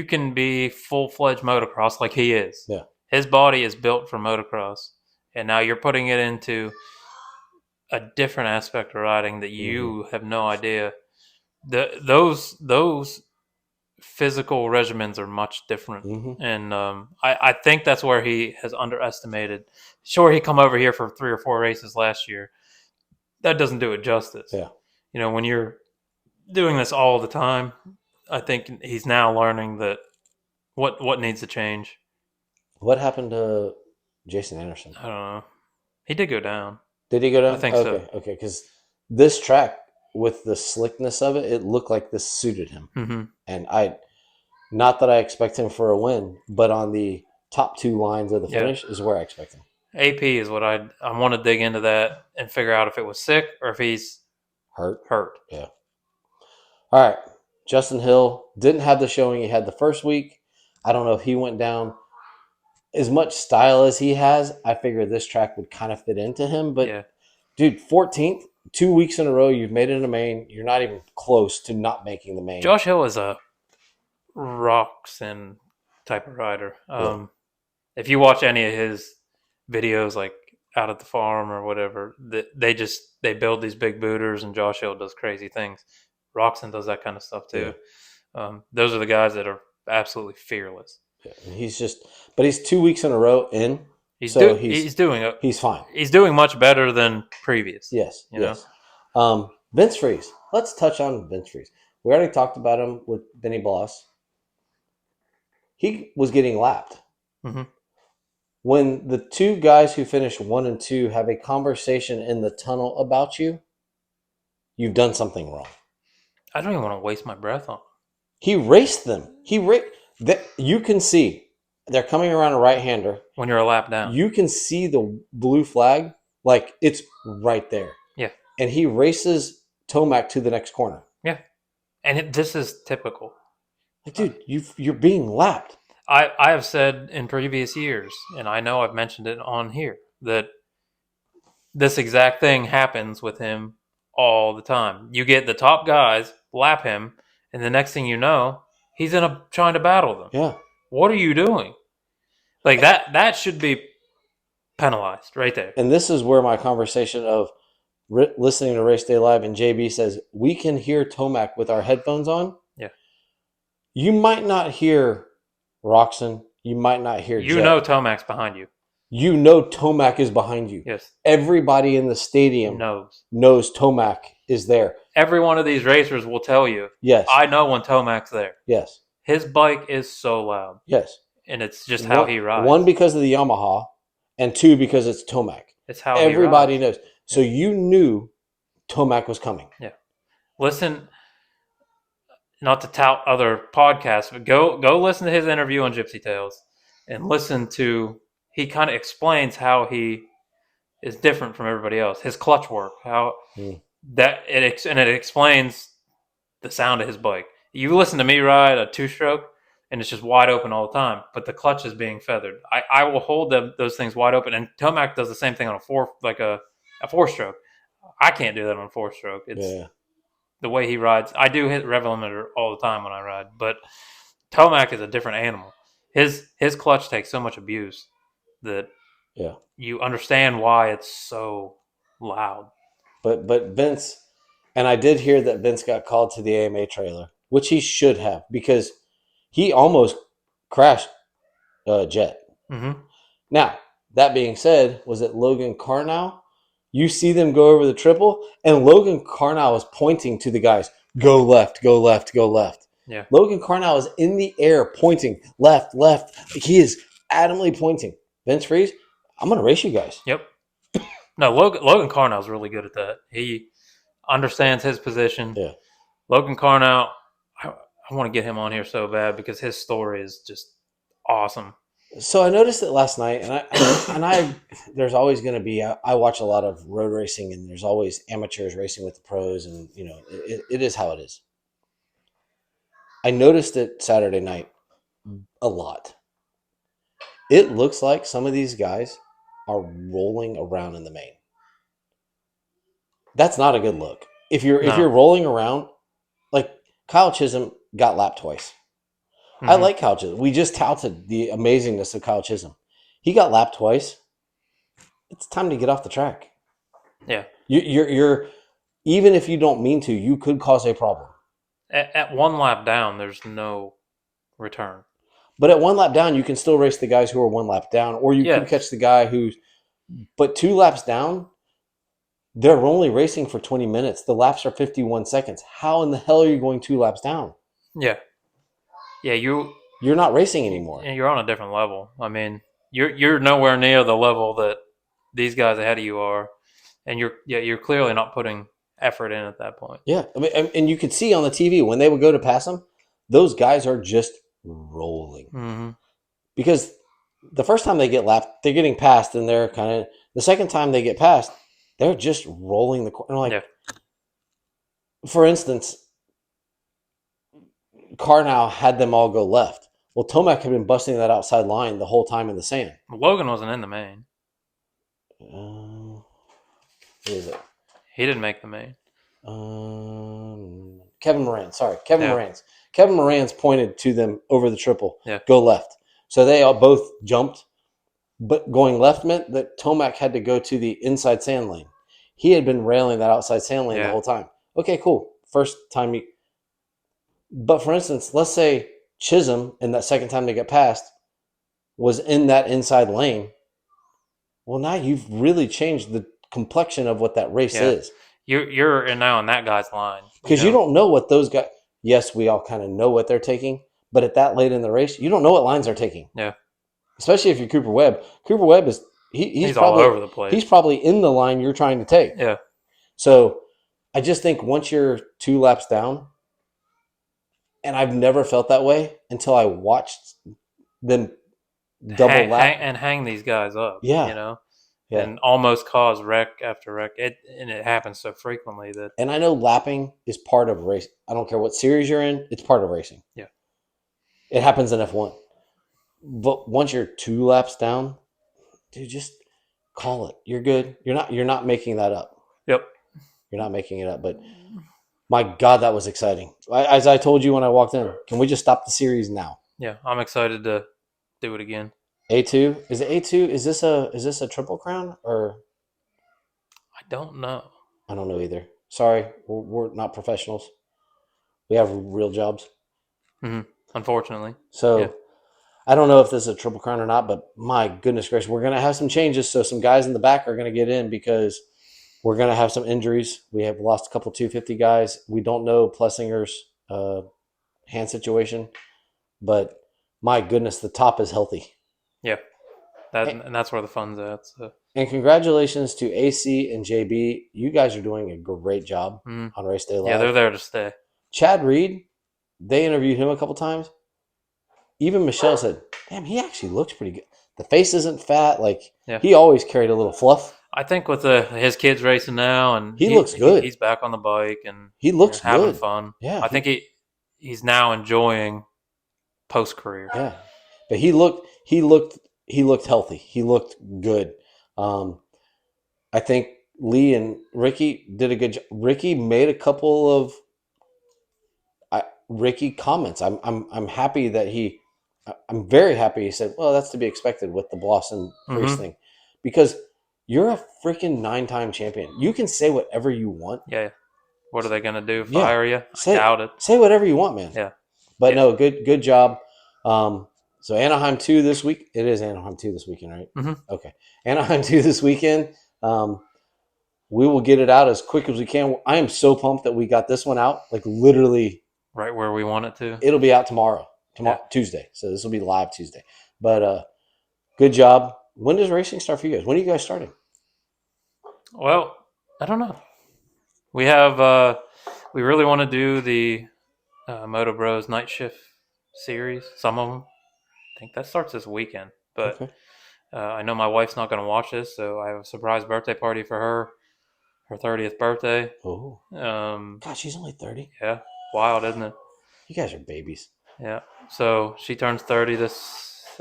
can be full-fledged motocross like he is. Yeah. His body is built for motocross, and now you're putting it into a different aspect of riding that you have no idea. Those physical regimens are much different, and I think that's where he has underestimated. Sure, he come over here for 3 or 4 races last year. That doesn't do it justice. Yeah, when you're doing this all the time, I think he's now learning that what needs to change. What happened to Jason Anderson? I don't know. He did go down. Did he go down? I think so. Okay, because this track, with the slickness of it, it looked like this suited him. Mm-hmm. And not that I expect him for a win, but on the top 2 lines of the finish is where I expect him. AP is what I want to dig into that and figure out if it was sick or if he's hurt. Yeah. All right. Justin Hill didn't have the showing he had the first week. I don't know if he went down. As much style as he has, I figured this track would kind of fit into him. But, dude, 14th, 2 weeks in a row, you've made it in a main. You're not even close to not making the main. Josh Hill is a Roxon type of rider. If you watch any of his videos, like out at the farm or whatever, they build these big booters, and Josh Hill does crazy things. Roxon does that kind of stuff too. Yeah. Those are the guys that are absolutely fearless. Yeah, but he's 2 weeks in a row in. He's fine. He's doing much better than previous. Yes. Vince Freeze. Let's touch on Vince Freeze. We already talked about him with Benny Bloss. He was getting lapped. Mm-hmm. When the two guys who finished 1 and 2 have a conversation in the tunnel about you, you've done something wrong. I don't even want to waste my breath on him. He raced them. You can see they're coming around a right-hander. When you're a lap down. You can see the blue flag, like it's right there. Yeah. And he races Tomac to the next corner. Yeah. And this is typical. Like, dude, you're being lapped. I have said in previous years, and I know I've mentioned it on here, that this exact thing happens with him all the time. You get the top guys, lap him, and the next thing you know, he's trying to battle them. Yeah. What are you doing? Like that should be penalized right there. And this is where my conversation of listening to Race Day Live and JB says, we can hear Tomac with our headphones on. Yeah. You might not hear Roxon. You might not hear You Jett. know Tomac's behind you. You know Tomac is behind you. Yes. Everybody in the stadium knows Tomac is there. Every one of these racers will tell you, yes, I know when Tomac's there. Yes. His bike is so loud. Yes. And it's just how he rides. One, because of the Yamaha, and two, because it's Tomac. It's how everybody he rides. knows. So you knew Tomac was coming. Yeah. Listen, not to tout other podcasts, but go listen to his interview on Gypsy Tales and listen to, he kind of explains how he is different from everybody else. His clutch work, how it explains the sound of his bike. You listen to me ride a 2-stroke and it's just wide open all the time, but the clutch is being feathered. I will hold those things wide open, and Tomac does the same thing on a 4-stroke. I can't do that on a 4-stroke. It's the way he rides. I do hit rev limiter all the time when I ride, but Tomac is a different animal. His clutch takes so much abuse that you understand why it's so loud. But Vince, and I did hear that Vince got called to the AMA trailer, which he should have, because he almost crashed Jett. Mm-hmm. Now, that being said, was it Logan Carnow? You see them go over the triple, and Logan Carnow is pointing to the guys, go left, go left, go left. Yeah. Logan Carnow is in the air pointing left, left. He is adamantly pointing. Vince Freeze, I'm going to race you guys. Yep. No, Logan Carnow is really good at that. He understands his position. Yeah. Logan Carnow, I want to get him on here so bad because his story is just awesome. So I noticed it last night, and I there's always going to be, I watch a lot of road racing, and there's always amateurs racing with the pros, and it is how it is. I noticed it Saturday night a lot. It looks like some of these guys are rolling around in the main. That's not a good look. If you're rolling around, like Kyle Chisholm got lapped twice. Mm-hmm. I like Kyle Chisholm. We just touted the amazingness of Kyle Chisholm. He got lapped twice. It's time to get off the track. Yeah. You're even if you don't mean to, you could cause a problem. At one lap down, there's no return. But at one lap down, you can still race the guys who are one lap down, or you can catch the guy who's. But 2 laps down, they're only racing for 20 minutes. The laps are 51 seconds. How in the hell are you going 2 laps down? Yeah. Yeah, you're not racing anymore. You're on a different level. I mean, you're nowhere near the level that these guys ahead of you are, and you're clearly not putting effort in at that point. Yeah, I mean, and you could see on the TV when they would go to pass them, those guys are just rolling. Mm-hmm. Because the first time they get lapped, they're getting passed, and they're kind of the second time they get passed, they're just rolling the corner. For instance, Carnow had them all go left. Well, Tomac had been busting that outside line the whole time in the sand. Logan wasn't in the main. Who is it? He didn't make the main. Kevin Moran. Sorry, Kevin Moran's. Kevin Moran's pointed to them over the triple. Yeah. Go left. So they all both jumped, but going left meant that Tomac had to go to the inside sand lane. He had been railing that outside sand lane the whole time. Okay, cool. First time he. But for instance, let's say Chisholm, in that second time they get passed, was in that inside lane. Well, now you've really changed the complexion of what that race is. You're now in that guy's line. Because you don't know what those guys... yes, we all kind of know what they're taking, but at that late in the race, you don't know what lines they're taking. Yeah. Especially if you're Cooper Webb. Cooper Webb is he's all probably over the place. He's probably in the line you're trying to take. Yeah. So I just think once you're 2 laps down, and I've never felt that way until I watched them double lap and hang these guys up. Yeah. You know, Yeah. and almost cause wreck after wreck. It happens so frequently that. And I know lapping is part of race. I don't care what series you're in; it's part of racing. Yeah. It happens in F1. But once you're 2 laps down, dude, just call it. You're good. You're not making that up. Yep. You're not making it up. But my God, that was exciting. As I told you when I walked in, can we just stop the series now? Yeah, I'm excited to do it again. A2? Is it A2? Is this a Triple Crown or? I don't know. I don't know either. Sorry, we're not professionals. We have real jobs. Mm-hmm. Unfortunately. So Yeah. I don't know if this is a Triple Crown or not, but my goodness gracious, we're going to have some changes. So some guys in the back are going to get in because we're going to have some injuries. We have lost a couple 250 guys. We don't know Plessinger's hand situation, but my goodness, the top is healthy. Yeah. And that's where the fun's at. So. And congratulations to AC and JB. You guys are doing a great job on Race Day Live. Yeah, they're there to stay. Chad Reed, they interviewed him a couple times. Even Michelle said, damn, he actually looks pretty good. The face isn't fat. He always carried a little fluff. I think with his kids racing now, and he looks good. He's back on the bike and he looks having good. fun. Yeah, I think he's now enjoying post career. Yeah, but he looked healthy. He looked good. I think Lee and Ricky did a good job. Ricky made a couple of Ricky comments. I'm happy that I'm very happy he said, well, that's to be expected with the Blossom race thing. Because you're a freaking 9-time champion. You can say whatever you want. Yeah. What are they going to do? Fire you? I doubt it. Say whatever you want, man. Yeah. But no, good job. So Anaheim 2 this week. It is Anaheim 2 this weekend, right? Mm-hmm. Okay. Anaheim 2 this weekend. We will get it out as quick as we can. I am so pumped that we got this one out. Like literally. Right where we want it to. It'll be out tomorrow, Tuesday. So this will be live Tuesday. But good job. When does racing start for you guys? When are you guys starting? Well, I don't know. We have we really want to do the Moto Bros Night Shift series. Some of them. I think that starts this weekend. But I know my wife's not going to watch this, so I have a surprise birthday party for her 30th birthday. Oh. God, she's only 30. Yeah. Wild, isn't it? You guys are babies. Yeah. So she turns 30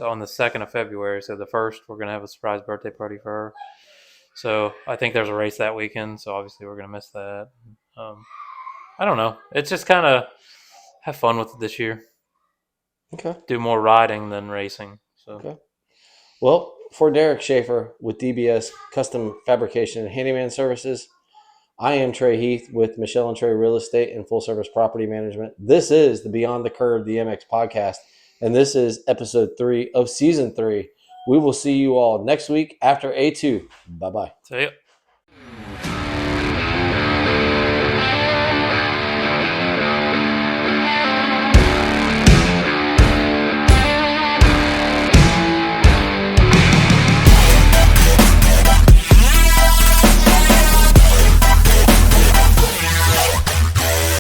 on the 2nd of February. So the 1st, we're going to have a surprise birthday party for her. So I think there's a race that weekend. So obviously we're going to miss that. I don't know. It's just kind of have fun with it this year. Okay. Do more riding than racing. So. Okay. Well, for Derek Schaefer with DBS Custom Fabrication and Handyman Services, I am Trey Heath with Michelle and Trey Real Estate and Full Service Property Management. This is the Beyond the Curve DMX podcast, and this is episode 3 of season 3. We will see you all next week after A2. Bye-bye. See ya.